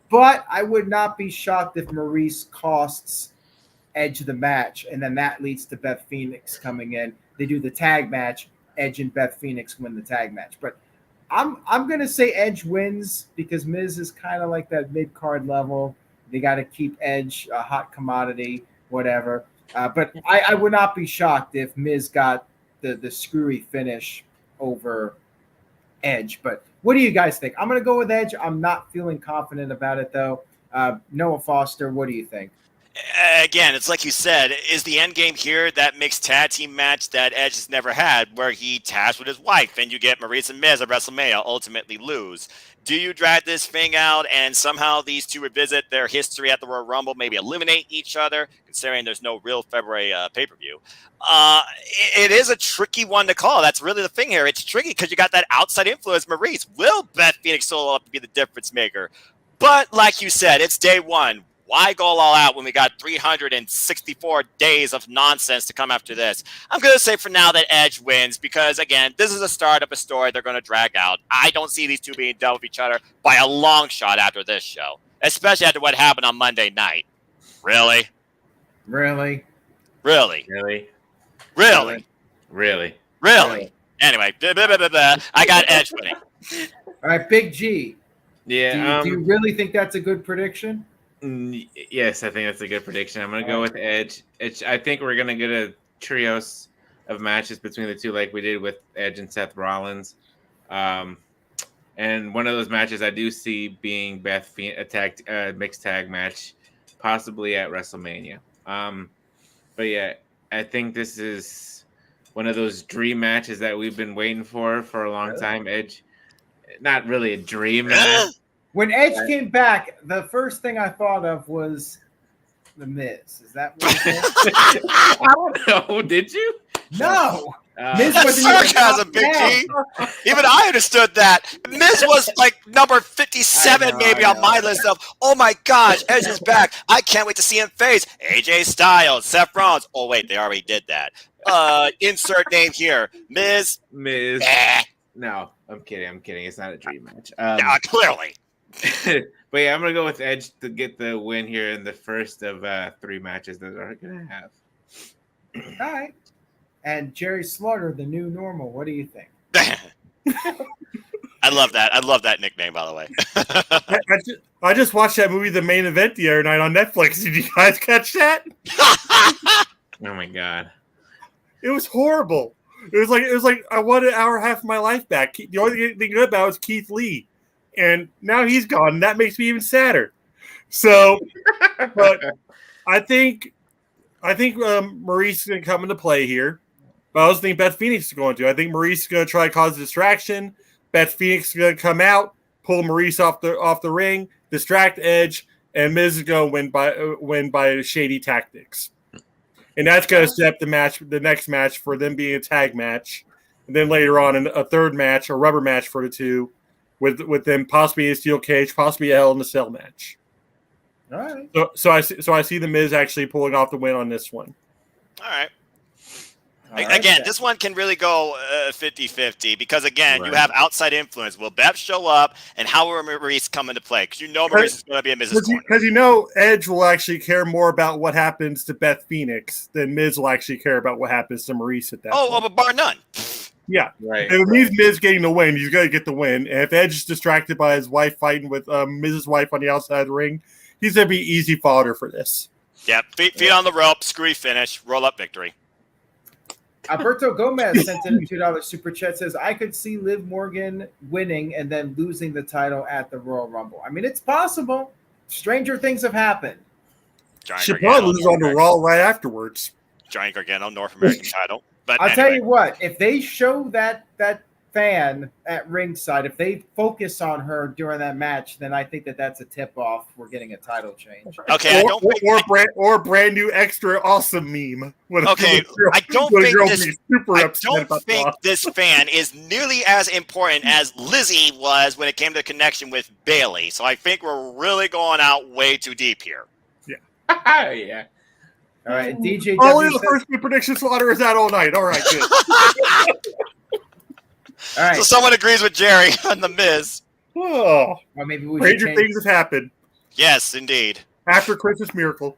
but I would not be shocked if Maurice costs Edge the match, and then that leads to Beth Phoenix coming in. They do the tag match. Edge and Beth Phoenix win the tag match. But I'm going to say Edge wins because Miz is kind of like that mid-card level. They got to keep Edge a hot commodity, whatever. But I would not be shocked if Miz got the screwy finish over Edge. But what do you guys think? I'm going to go with Edge. I'm not feeling confident about it, though. Noah Foster, what do you think? Again, it's like you said, is the end game here that mixed tag team match that Edge has never had, where he tags with his wife and you get Maurice and Miz at WrestleMania ultimately lose? Do you drag this thing out and somehow these two revisit their history at the Royal Rumble, maybe eliminate each other, considering there's no real February pay-per-view? It is a tricky one to call. That's really the thing here. It's tricky because you got that outside influence, Maurice. Will Beth Phoenix solo up to be the difference maker? But like you said, it's day one. Why go all out when we got 364 days of nonsense to come after this? I'm going to say for now that Edge wins because, again, this is a start of a story they're going to drag out. I don't see these two being done with each other by a long shot after this show, especially after what happened on Monday night. Really? Really? Really? Really? Really? Really? Really? Anyway, I got Edge winning. All right, Big G. Yeah. Do you really think that's a good prediction? Yes, I think that's a good prediction. I'm going to go with Edge. I think we're going to get a trios of matches between the two like we did with Edge and Seth Rollins. And one of those matches I do see being Beth Phoenix, a mixed tag match, possibly at WrestleMania. But yeah, I think this is one of those dream matches that we've been waiting for a long time. Edge, not really a dream match. When Edge came back, the first thing I thought of was The Miz. Is that what it is? I don't know. Did you? No. Miz was sarcasm, Big G. Even I understood that. Miz was like number 57 maybe on my list of, oh my gosh, Edge is back. I can't wait to see him face AJ Styles, Seth Rollins. Oh wait, they already did that. Insert name here. Miz. No, I'm kidding. It's not a dream match. Clearly. But yeah, I'm gonna go with Edge to get the win here in the first of 3 matches that they're gonna have. All right. And Jerry Slaughter, the new normal. What do you think? I love that. I love that nickname, by the way. I just watched that movie, The Main Event, the other night on Netflix. Did you guys catch that? Oh my god, it was horrible. It was like I wanted an hour and a half of my life back. The only thing good about it was Keith Lee. And now he's gone, and that makes me even sadder. So, but I think Maurice is going to come into play here. But I also think Beth Phoenix is going to. I think Maurice is going to try to cause a distraction. Beth Phoenix is going to come out, pull Maurice off the ring, distract Edge, and Miz is going to win by shady tactics. And that's going to set up the next match for them being a tag match. And then later on, a third match, a rubber match for the two. With them possibly a steel cage, possibly a Hell in a Cell match. All right. So I see the Miz actually pulling off the win on this one. All right. Again, this one can really go 50-50 because, again, you have outside influence. Will Beth show up, and how will Maurice come into play? Because Maurice is going to be in Miz's corner. Because Edge will actually care more about what happens to Beth Phoenix than Miz will actually care about what happens to Maurice at that point. Oh, but bar none. Yeah, right. If it means Miz getting the win, he's going to get the win. And if Edge is distracted by his wife fighting with Miz's wife on the outside of the ring, he's going to be easy fodder for this. Yep, feet on the rope, screwy finish, roll up victory. Alberto Gomez sent in a $2 super chat, says, I could see Liv Morgan winning and then losing the title at the Royal Rumble. I mean, it's possible. Stranger things have happened. She probably loses on the Raw right afterwards. Giant Gargano, North American title. But I'll tell you what, if they show that fan at ringside, if they focus on her during that match, then I think that's a tip-off. We're getting a title change. Okay, or brand new extra awesome meme. I don't think this fan is nearly as important as Lizzie was when it came to the connection with Bailey. So I think we're really going out way too deep here. Yeah. Yeah. All right, DJ. Only the first two prediction Slaughter is out all night. All right, good. All right. So someone agrees with Jerry on the Miz. Oh, well, maybe we stranger things have happened. Yes, indeed. After Christmas Miracle.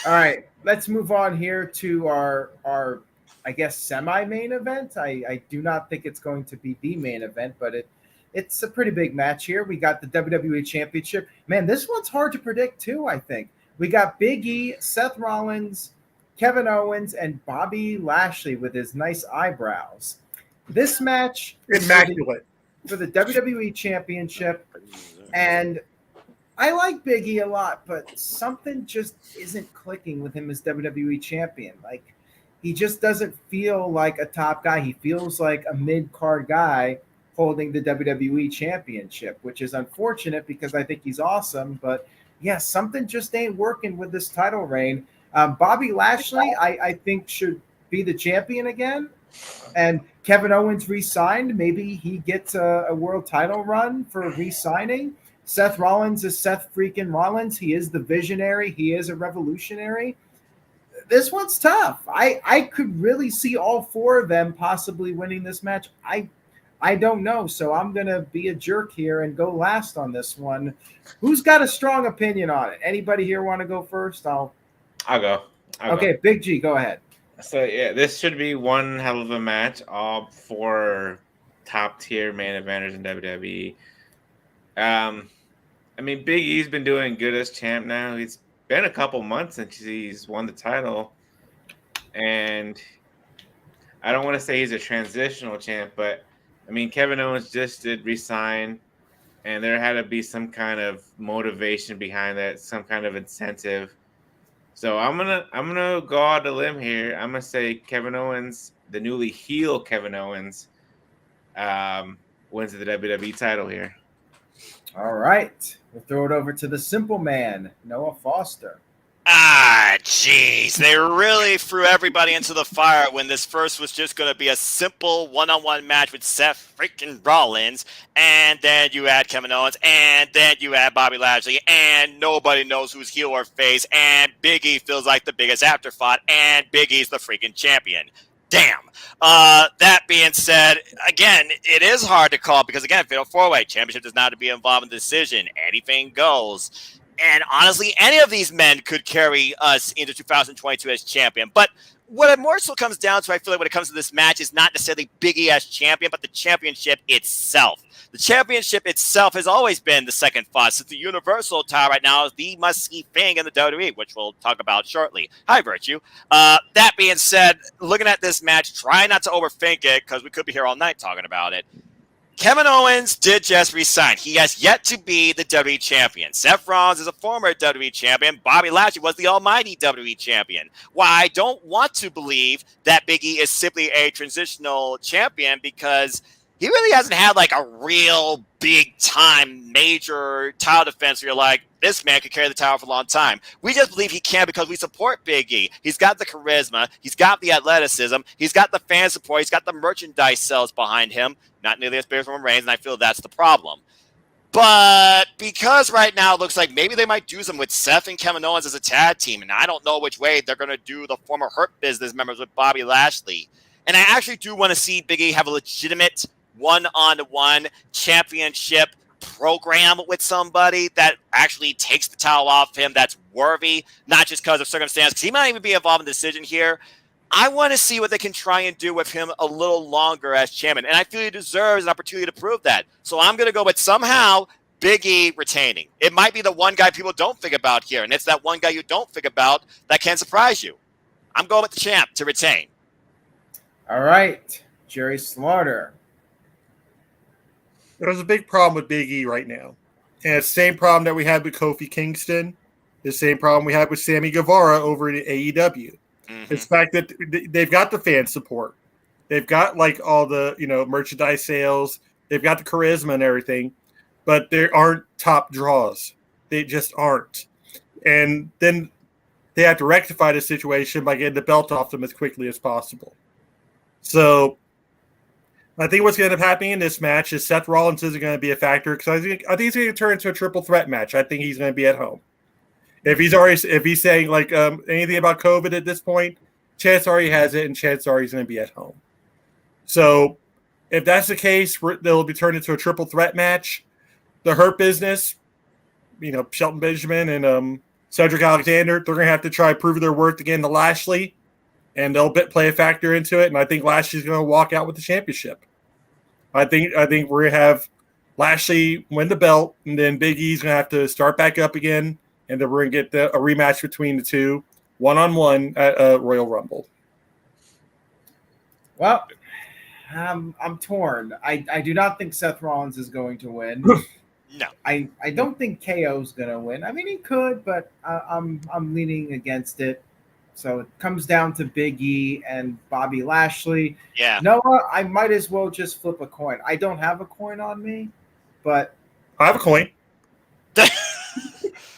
All right, let's move on here to our I guess semi-main event. I do not think it's going to be the main event, but it's a pretty big match here. We got the WWE Championship. Man, this one's hard to predict too, I think. We got Big E, Seth Rollins, Kevin Owens, and Bobby Lashley with his nice eyebrows. This match immaculate for the WWE Championship, and I like Big E a lot, but something just isn't clicking with him as WWE champion. Like, he just doesn't feel like a top guy. He feels like a mid-card guy holding the WWE Championship, which is unfortunate because I think he's awesome. But yeah, something just ain't working with this title reign. Bobby Lashley, I think, should be the champion again. And Kevin Owens re-signed. Maybe he gets a world title run for re-signing. Seth Rollins is Seth freaking Rollins. He is the visionary. He is a revolutionary. This one's tough. I could really see all four of them possibly winning this match. I don't know. So I'm going to be a jerk here and go last on this one. Who's got a strong opinion on it? Anybody here want to go first? I'll go. Okay, Big G, go ahead. So, yeah, this should be one hell of a match. All four top-tier main eventers in WWE. I mean, Big E's been doing good as champ now. It's been a couple months since he's won the title. And I don't want to say he's a transitional champ, but, I mean, Kevin Owens just did resign, and there had to be some kind of motivation behind that, some kind of incentive. So I'm gonna go out on a limb here. I'm gonna say Kevin Owens, the newly heel Kevin Owens, wins the WWE title here. All right. We'll throw it over to the simple man, Noah Foster. Jeez. They really threw everybody into the fire when this first was just going to be a simple one-on-one match with Seth freaking Rollins, and then you add Kevin Owens, and then you add Bobby Lashley, and nobody knows who's heel or face, and Big E feels like the biggest afterthought, and Big E's the freaking champion. Damn. That being said, again, it is hard to call because, again, Fatal 4-Way Championship does not have to be involved in the decision. Anything goes. And honestly, any of these men could carry us into 2022 as champion. But what it more so comes down to, I feel like when it comes to this match, is not necessarily Big E as champion, but the championship itself. The championship itself has always been the second thought, since the Universal title right now is the must-see thing in the WWE, which we'll talk about shortly. Hi, Virtue. That being said, looking at this match, try not to overthink it, because we could be here all night talking about it. Kevin Owens did just resign. He has yet to be the WWE champion. Seth Rollins is a former WWE champion. Bobby Lashley was the almighty WWE champion. While I don't want to believe that Big E is simply a transitional champion, because he really hasn't had like a real big-time major title defense where you're like, this man could carry the title for a long time. We just believe he can because we support Big E. He's got the charisma. He's got the athleticism. He's got the fan support. He's got the merchandise sales behind him. Not nearly as big as Roman Reigns, and I feel that's the problem. But because right now it looks like maybe they might do some with Seth and Kevin Owens as a tag team, and I don't know which way they're going to do the former Hurt Business members with Bobby Lashley. And I actually do want to see Big E have a legitimate one-on-one championship program with somebody that actually takes the towel off him, that's worthy, not just because of circumstance, because he might even be involved in the decision here. I want to see what they can try and do with him a little longer as champion, and I feel he deserves an opportunity to prove that. So I'm going to go with somehow Big E retaining. It might be the one guy people don't think about here, and it's that one guy you don't think about that can surprise you. I'm going with the champ to retain. All right, Jerry Slaughter. There's a big problem with Big E right now. And it's the same problem that we had with Kofi Kingston, the same problem we had with Sammy Guevara over at AEW. Mm-hmm. It's the fact that they've got the fan support. They've got like all the, merchandise sales. They've got the charisma and everything, but they aren't top draws. They just aren't. And then they have to rectify the situation by getting the belt off them as quickly as possible. So I think what's going to end up happening in this match is Seth Rollins isn't going to be a factor because I think it's going to turn into a triple threat match. I think he's going to be at home. If he's saying like anything about COVID at this point, chance already has it, and chance already he's going to be at home. So if that's the case, they'll be turned into a triple threat match. The Hurt Business, Shelton Benjamin and Cedric Alexander, they're going to have to try to prove their worth again to Lashley, and they'll play a factor into it. And I think Lashley's going to walk out with the championship. I think we're going to have Lashley win the belt, and then Big E's going to have to start back up again, and then we're going to get a rematch between the two, one-on-one at Royal Rumble. Well, I'm torn. I do not think Seth Rollins is going to win. No. I don't think KO's gonna win. I mean, he could, but I'm leaning against it. So it comes down to Big E and Bobby Lashley. Yeah. Noah, I might as well just flip a coin. I don't have a coin on me, but I have a coin.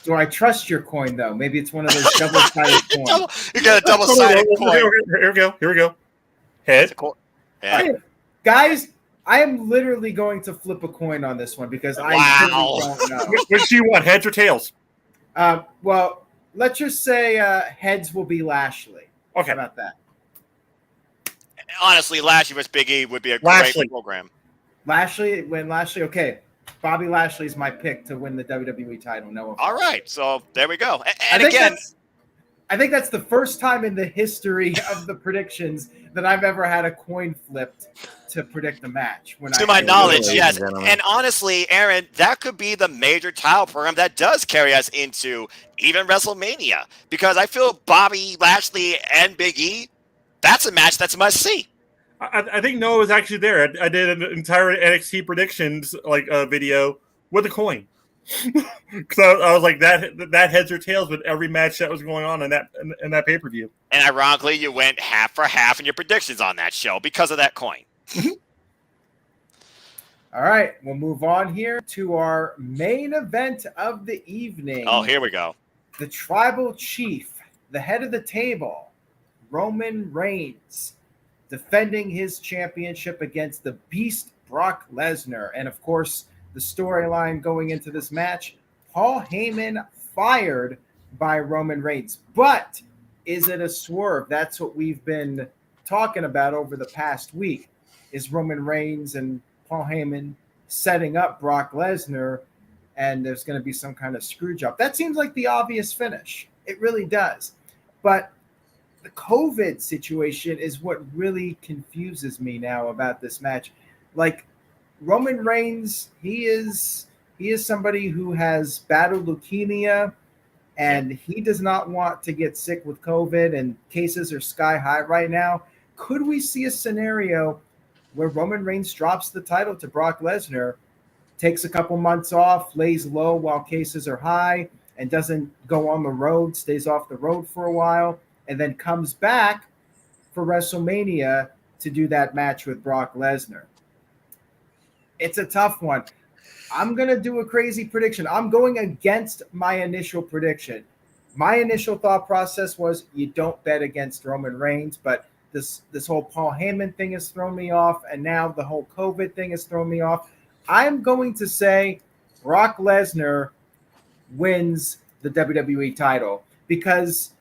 do I trust your coin though? Maybe it's one of those double-sided coins. You got a double-sided coin. Here we go. Head. Yeah. Hey, guys, I am literally going to flip a coin on this one because I really don't know. Which do you want, heads or tails? Well, let's just say heads will be Lashley. Okay. How about that? Honestly, Lashley vs. Big E would be a great program. Lashley, okay. Bobby Lashley's my pick to win the WWE title. No. All right, so there we go. And again, I think that's the first time in the history of the predictions that I've ever had a coin flipped to predict the match. To my knowledge, yes. And honestly, Aaron, that could be the major title program that does carry us into even WrestleMania. Because I feel Bobby Lashley and Big E, that's a match that's must see. I think Noah was actually there. I did an entire NXT predictions video with a coin. Because I was like that heads or tails with every match that was going on in that pay-per-view. And ironically, you went half for half in your predictions on that show because of that coin. All right, we'll move on here to our main event of the evening. Oh, here we go. The Tribal Chief, the head of the table, Roman Reigns, defending his championship against the Beast Brock Lesnar. And of course, the storyline going into this match, Paul Heyman fired by Roman Reigns. But is it a swerve? That's what we've been talking about over the past week. Is Roman Reigns and Paul Heyman setting up Brock Lesnar, and there's going to be some kind of screw job? That seems like the obvious finish. It really does. But the COVID situation is what really confuses me now about this match. Like, Roman Reigns, he is somebody who has battled leukemia, and he does not want to get sick with COVID, and cases are sky high right now. Could we see a scenario where Roman Reigns drops the title to Brock Lesnar, takes a couple months off, lays low while cases are high, and doesn't go on the road, stays off the road for a while, and then comes back for WrestleMania to do that match with Brock Lesnar? It's a tough one. I'm going to do a crazy prediction. I'm going against my initial prediction. My initial thought process was you don't bet against Roman Reigns, but this whole Paul Heyman thing has thrown me off, and now the whole COVID thing has thrown me off. I'm going to say Brock Lesnar wins the WWE title because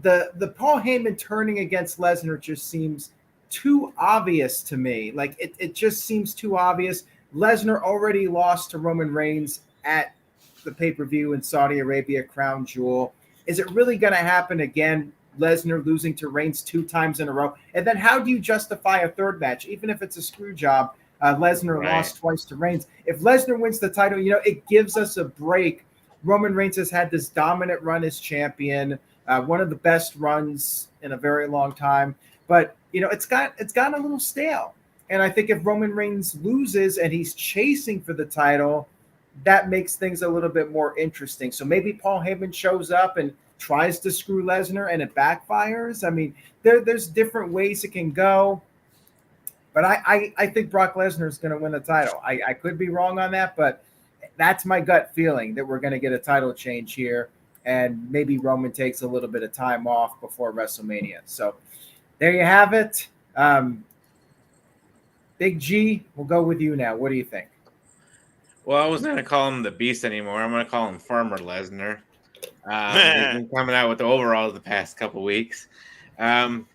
the Paul Heyman turning against Lesnar just seems too obvious to me. Like it just seems too obvious. Lesnar already lost to Roman Reigns at the pay-per-view in Saudi Arabia, Crown Jewel. Is it really going to happen again? Lesnar losing to Reigns 2 times in a row. And then how do you justify a third match? Even if it's a screw job, Lesnar lost twice to Reigns. If Lesnar wins the title, it gives us a break. Roman Reigns has had this dominant run as champion, one of the best runs in a very long time. But, it's gotten a little stale. And I think if Roman Reigns loses and he's chasing for the title, that makes things a little bit more interesting. So maybe Paul Heyman shows up and tries to screw Lesnar and it backfires. I mean, there's different ways it can go. But I think Brock Lesnar is going to win the title. I could be wrong on that, but that's my gut feeling that we're going to get a title change here. And maybe Roman takes a little bit of time off before WrestleMania. So there you have it. Big G, we'll go with you now. What do you think? Well, I wasn't going to call him the Beast anymore. I'm going to call him Farmer Lesnar. He's been coming out with the overalls the past couple weeks. But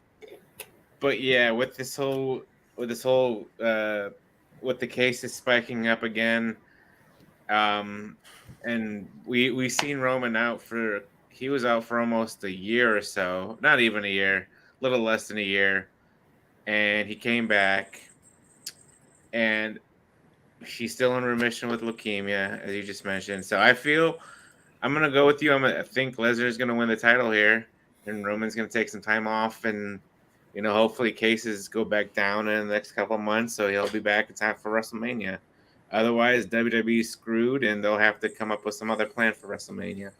yeah, with the cases spiking up again, and we seen Roman out he was out for almost a year or so, not even a year, a little less than a year, and he came back, and he's still in remission with leukemia, as you just mentioned. So I feel I'm going to go with you. I think Lesnar's going to win the title here, and Roman's going to take some time off, and hopefully cases go back down in the next couple of months, so he'll be back in time for WrestleMania. Otherwise, WWE's screwed, and they'll have to come up with some other plan for WrestleMania.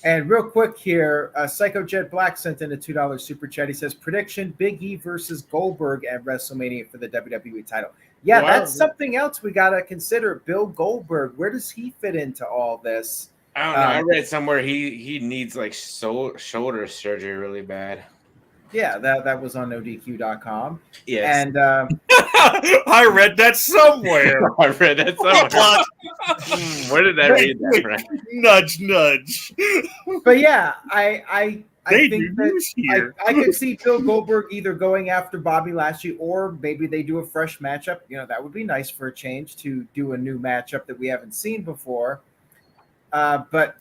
And real quick here, Psycho Jet Black sent in a $2 super chat. He says, prediction, Big E versus Goldberg at WrestleMania for the WWE title. Yeah, that's something else we got to consider. Bill Goldberg, where does he fit into all this? I don't know. I read somewhere he needs like shoulder surgery really bad. Yeah, that was on NoDQ.com. Yes. And I read that somewhere. I read that somewhere. Where did I read that from? Nudge, nudge. But yeah, I think that I could see Bill Goldberg either going after Bobby Lashley or maybe they do a fresh matchup. You know, that would be nice for a change to do a new matchup that we haven't seen before. But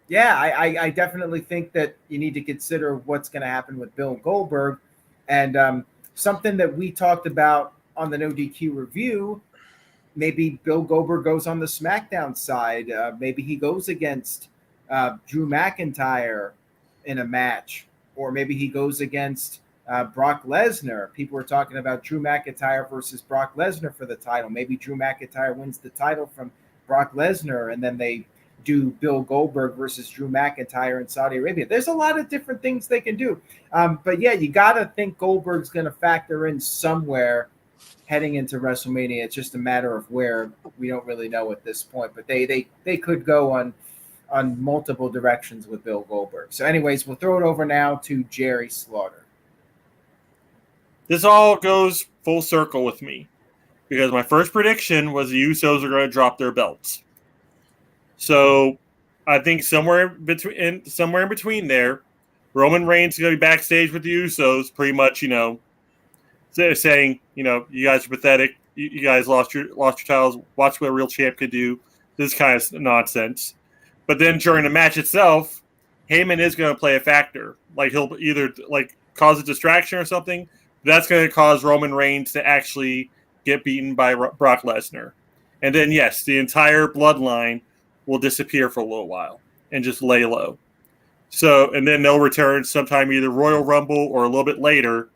yeah, I definitely think that you need to consider what's going to happen with Bill Goldberg. And something that we talked about on the NoDQ review, maybe Bill Goldberg goes on the SmackDown side. Maybe he goes against Drew McIntyre in a match, or maybe he goes against Brock Lesnar. People were talking about Drew McIntyre versus Brock Lesnar for the title. Maybe Drew McIntyre wins the title from Brock Lesnar, and then they do Bill Goldberg versus Drew McIntyre in Saudi Arabia. There's a lot of different things they can do. But yeah, you got to think Goldberg's going to factor in somewhere heading into WrestleMania. It's just a matter of where. We don't really know at this point, but they could go on multiple directions with Bill Goldberg. So anyways, we'll throw it over now to Jerry Slaughter. This all goes full circle with me because my first prediction was the Usos are going to drop their belts. So I think somewhere in between there, Roman Reigns is going to be backstage with the Usos, pretty much, saying, you guys are pathetic. You guys lost your titles. Watch what a real champ could do. This kind of nonsense. But then during the match itself, Heyman is going to play a factor. Like he'll either cause a distraction or something. That's going to cause Roman Reigns to actually get beaten by Brock Lesnar. And then, yes, the entire bloodline will disappear for a little while and just lay low. So, and then they'll return sometime either Royal Rumble or a little bit later.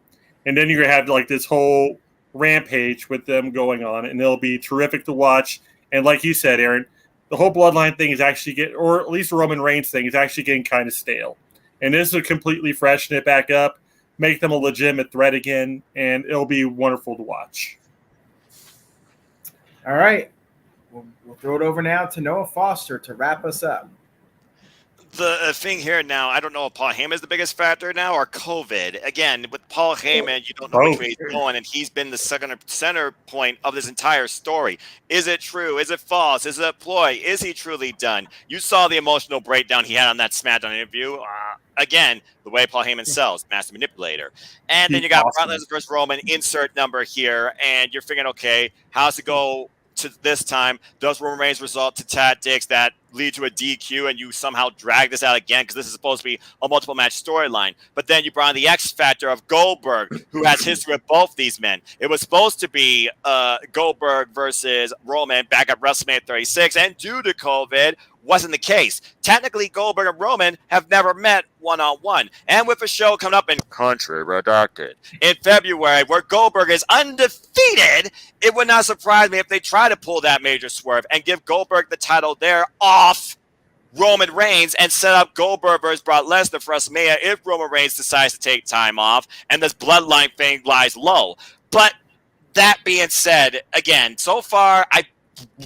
And then you're going to have this whole rampage with them going on, and it'll be terrific to watch. And like you said, Aaron, the whole bloodline thing is actually or at least the Roman Reigns thing is actually getting kind of stale. And this will completely freshen it back up, make them a legitimate threat again, and it'll be wonderful to watch. All right. We'll throw it over now to Noah Foster to wrap us up. The thing here now, I don't know if Paul Heyman is the biggest factor now or COVID. Again, with Paul Heyman, you don't know which way he's going, and he's been the center point of this entire story. Is it true? Is it false? Is it a ploy? Is he truly done? You saw the emotional breakdown he had on that SmackDown interview. Again, the way Paul Heyman sells, master manipulator. And then you got Brock Lesnar versus Roman, insert number here, and you're figuring, okay, how's it go to this time? Does Roman Reigns resort to tactics that lead to a DQ, and you somehow drag this out again because this is supposed to be a multiple match storyline? But then you brought in the X factor of Goldberg, who has history with both these men. It was supposed to be Goldberg versus Roman back at WrestleMania 36, and due to COVID, wasn't the case. Technically, Goldberg and Roman have never met one-on-one. And with a show coming up in Country Redacted in February, where Goldberg is undefeated, it would not surprise me if they try to pull that major swerve and give Goldberg the title there off Roman Reigns and set up Goldberg versus Brock Lesnar for WrestleMania if Roman Reigns decides to take time off and this bloodline thing lies low. But that being said, again, so far, I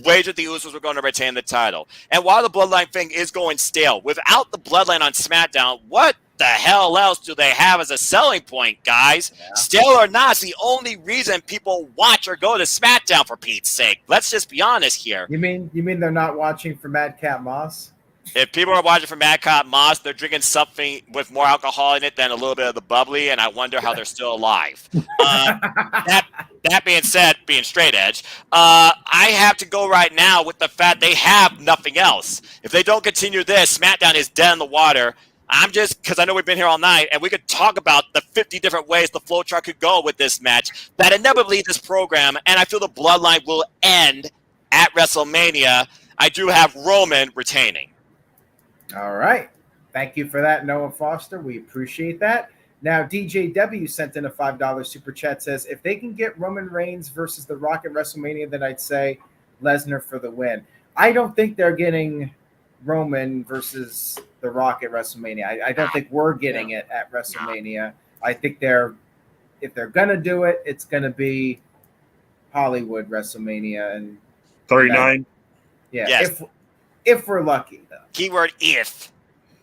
wagered the Usos were going to retain the title. And while the bloodline thing is going stale, without the bloodline on SmackDown, what the hell else do they have as a selling point, guys? Yeah. Stale or not, it's the only reason people watch or go to SmackDown, for Pete's sake. Let's just be honest here. You mean they're not watching for Madcap Moss? If people are watching for Madcap Moss, they're drinking something with more alcohol in it than a little bit of the bubbly, and I wonder how they're still alive. That being said, being straight edge, I have to go right now with the fact they have nothing else. If they don't continue this, SmackDown is dead in the water. Because I know we've been here all night, and we could talk about the 50 different ways the flowchart could go with this match, that inevitably this program, and I feel the bloodline will end at WrestleMania. I do have Roman retaining. All right. Thank you for that, Noah Foster. We appreciate that. Now, DJW sent in a $5 super chat, says, if they can get Roman Reigns versus The Rock at WrestleMania, then I'd say Lesnar for the win. I don't think they're getting Roman versus The Rock at WrestleMania. I don't think we're getting it at WrestleMania. I think if they're gonna do it, it's gonna be Hollywood WrestleMania and 39. Yeah, Yes. if we're lucky though. Keyword if.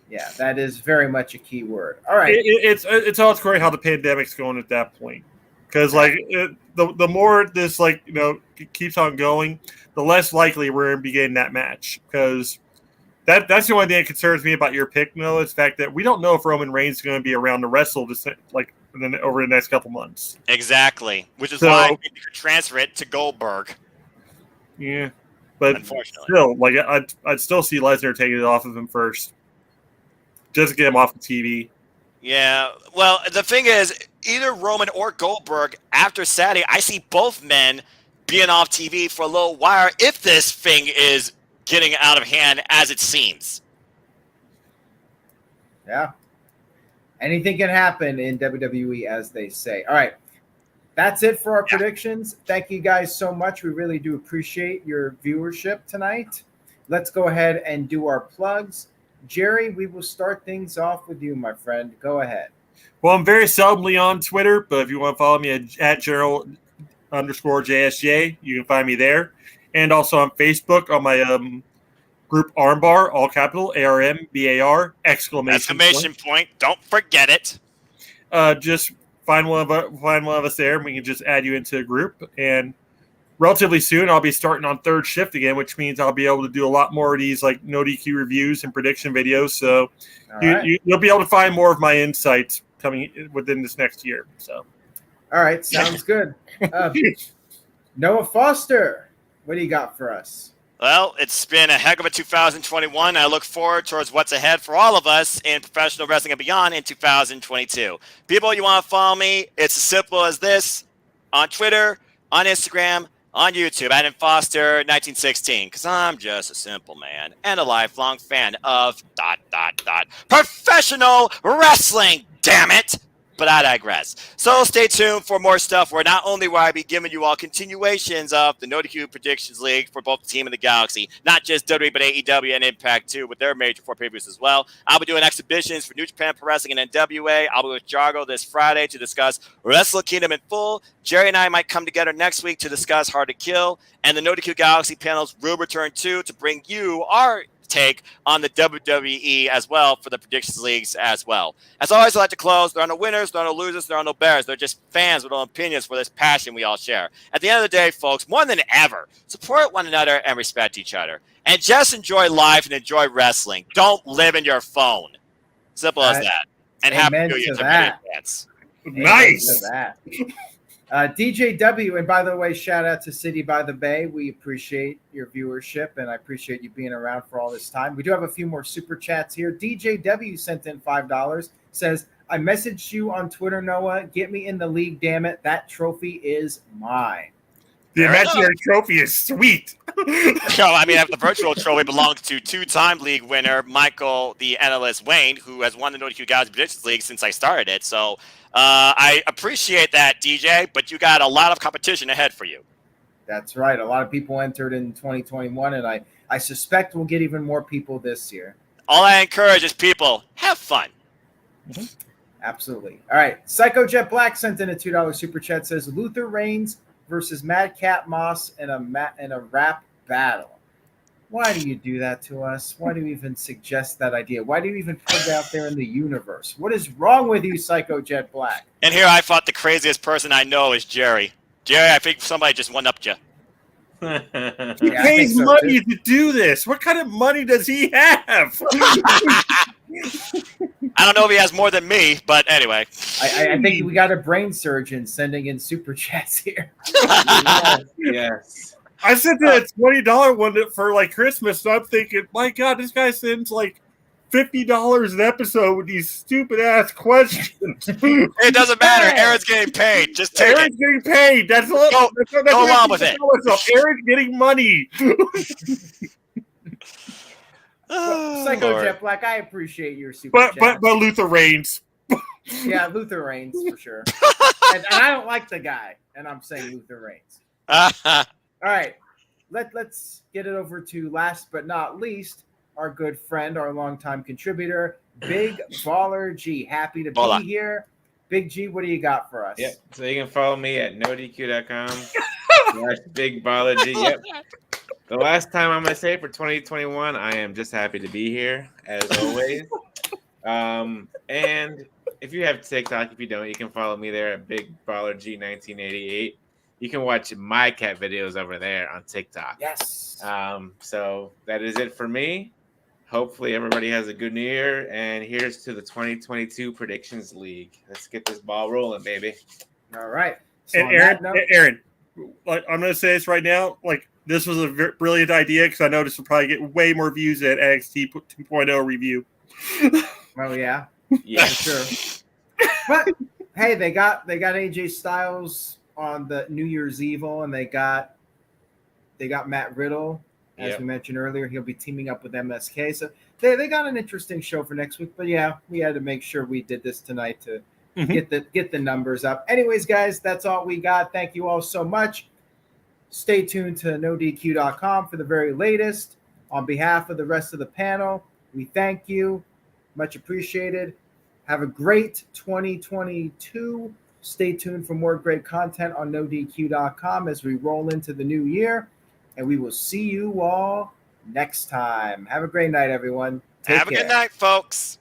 Yeah, that is very much a key word. All right. It's all great how the pandemic's going at that point, because the more this keeps on going, the less likely we're going to be getting that match. Because that's the only thing that concerns me about your pick, Noah, is the fact that we don't know if Roman Reigns is going to be around to wrestle over the next couple months. Exactly, which is why you could transfer it to Goldberg. Yeah, but unfortunately, still, I'd still see Lesnar taking it off of him first, just to get him off the TV. Yeah, well, the thing is, either Roman or Goldberg, after Saturday, I see both men being off TV for a little while if this thing is getting out of hand as it seems. Yeah. Anything can happen in WWE, as they say. All right. That's it for our predictions. Thank you guys so much. We really do appreciate your viewership tonight. Let's go ahead and do our plugs. Jerry, we will start things off with you, my friend. Go ahead. Well, I'm very seldomly on Twitter, but if you want to follow me at Gerald_JSJ, you can find me there. And also on Facebook on my group Armbar, all capital, ARMBAR, exclamation point. Don't forget it. Just find one of us there, and we can just add you into a group. And relatively soon, I'll be starting on third shift again, which means I'll be able to do a lot more of these NoDQ reviews and prediction videos. So you'll be able to find more of my insights coming within this next year. So, all right, sounds good. Noah Foster, what do you got for us? Well, it's been a heck of a 2021. I look forward towards what's ahead for all of us in professional wrestling and beyond in 2022. People, you want to follow me? It's as simple as this: on Twitter, on Instagram, on YouTube, Adam Foster 1916, because I'm just a simple man and a lifelong fan of ... professional wrestling, damn it! But I digress. So stay tuned for more stuff where not only will I be giving you all continuations of the NoDQ Predictions League for both the Team and the Galaxy, not just WWE, but AEW and Impact too, with their major 4 pay-per-views as well. I'll be doing exhibitions for New Japan Pro Wrestling and NWA. I'll be with Jargo this Friday to discuss Wrestle Kingdom in full. Jerry and I might come together next week to discuss Hard to Kill, and the NoDQ Galaxy panels will return too to bring you our take on the WWE as well for the predictions leagues as well. As always, I like to close. There are no winners, there are no losers, there are no bears. They're just fans with their own opinions for this passion we all share. At the end of the day, folks, more than ever, support one another and respect each other. And just enjoy life and enjoy wrestling. Don't live in your phone. Simple as that. And happy New Year to that. Nice. DJW, and by the way, shout out to City by the Bay. We appreciate your viewership, and I appreciate you being around for all this time. We do have a few more super chats here. DJW sent in $5, says, I messaged you on Twitter, Noah. Get me in the league, damn it. That trophy is mine. The imaginary trophy is sweet. No, I mean, the virtual trophy belongs to 2-time league winner Michael the Analyst Wayne, who has won the NoDQ Galaxy Predictions League since I started it. So I appreciate that, DJ, but you got a lot of competition ahead for you. That's right. A lot of people entered in 2021, and I suspect we'll get even more people this year. All I encourage is people, have fun. Mm-hmm. Absolutely. All right. Psycho Jet Black sent in a $2 super chat, says Luther Reigns versus Madcap Moss in a rap battle. Why do you do that to us? Why do you even suggest that idea? Why do you even put it out there in the universe? What is wrong with you, Psycho Jet Black? And here I thought the craziest person I know is Jerry. Jerry, I think somebody just one-upped you. He pays money to do this. What kind of money does he have? I don't know if he has more than me, but anyway. I think we got a brain surgeon sending in super chats here. Yes. I sent that $20 one for Christmas, so I'm thinking, my God, this guy sends $50 an episode with these stupid ass questions. It doesn't matter. Aaron's getting paid. Just take Aaron's getting paid. That's all. Go along with it. Aaron's getting money. Psycho Jet Black, I appreciate your super chat. But Luther Reigns. Yeah, Luther Reigns for sure. and I don't like the guy, and I'm saying Luther Reigns. All right. let's get it over to last but not least, our good friend, our longtime contributor, Big Baller G. Happy to Baller. be here. Big G, what do you got for us? Yep. So you can follow me at NoDQ.com/Big Baller G. Yep. The last time I'm gonna say for 2021, I am just happy to be here as always. And if you have TikTok, if you don't, you can follow me there at Big Baller G 1988. You can watch my cat videos over there on TikTok. Yes. So that is it for me. Hopefully everybody has a good new year, and here's to the 2022 Predictions League. Let's get this ball rolling, baby. All right. So And Aaron, like, I'm going to say this right now. Like, this was a brilliant idea because I know this will probably get way more views at NXT 2.0 review. Oh yeah, Yeah, sure. But hey, they got AJ Styles on the New Year's Evil, and they got Matt Riddle. As we mentioned earlier, he'll be teaming up with MSK. So they got an interesting show for next week. But yeah, we had to make sure we did this tonight to get the numbers up. Anyways, guys, that's all we got. Thank you all so much. Stay tuned to NoDQ.com for the very latest. On behalf of the rest of the panel, we thank you. Much appreciated. Have a great 2022. Stay tuned for more great content on NoDQ.com as we roll into the new year. And we will see you all next time. Have a great night, everyone. Take care. Have a good night, folks.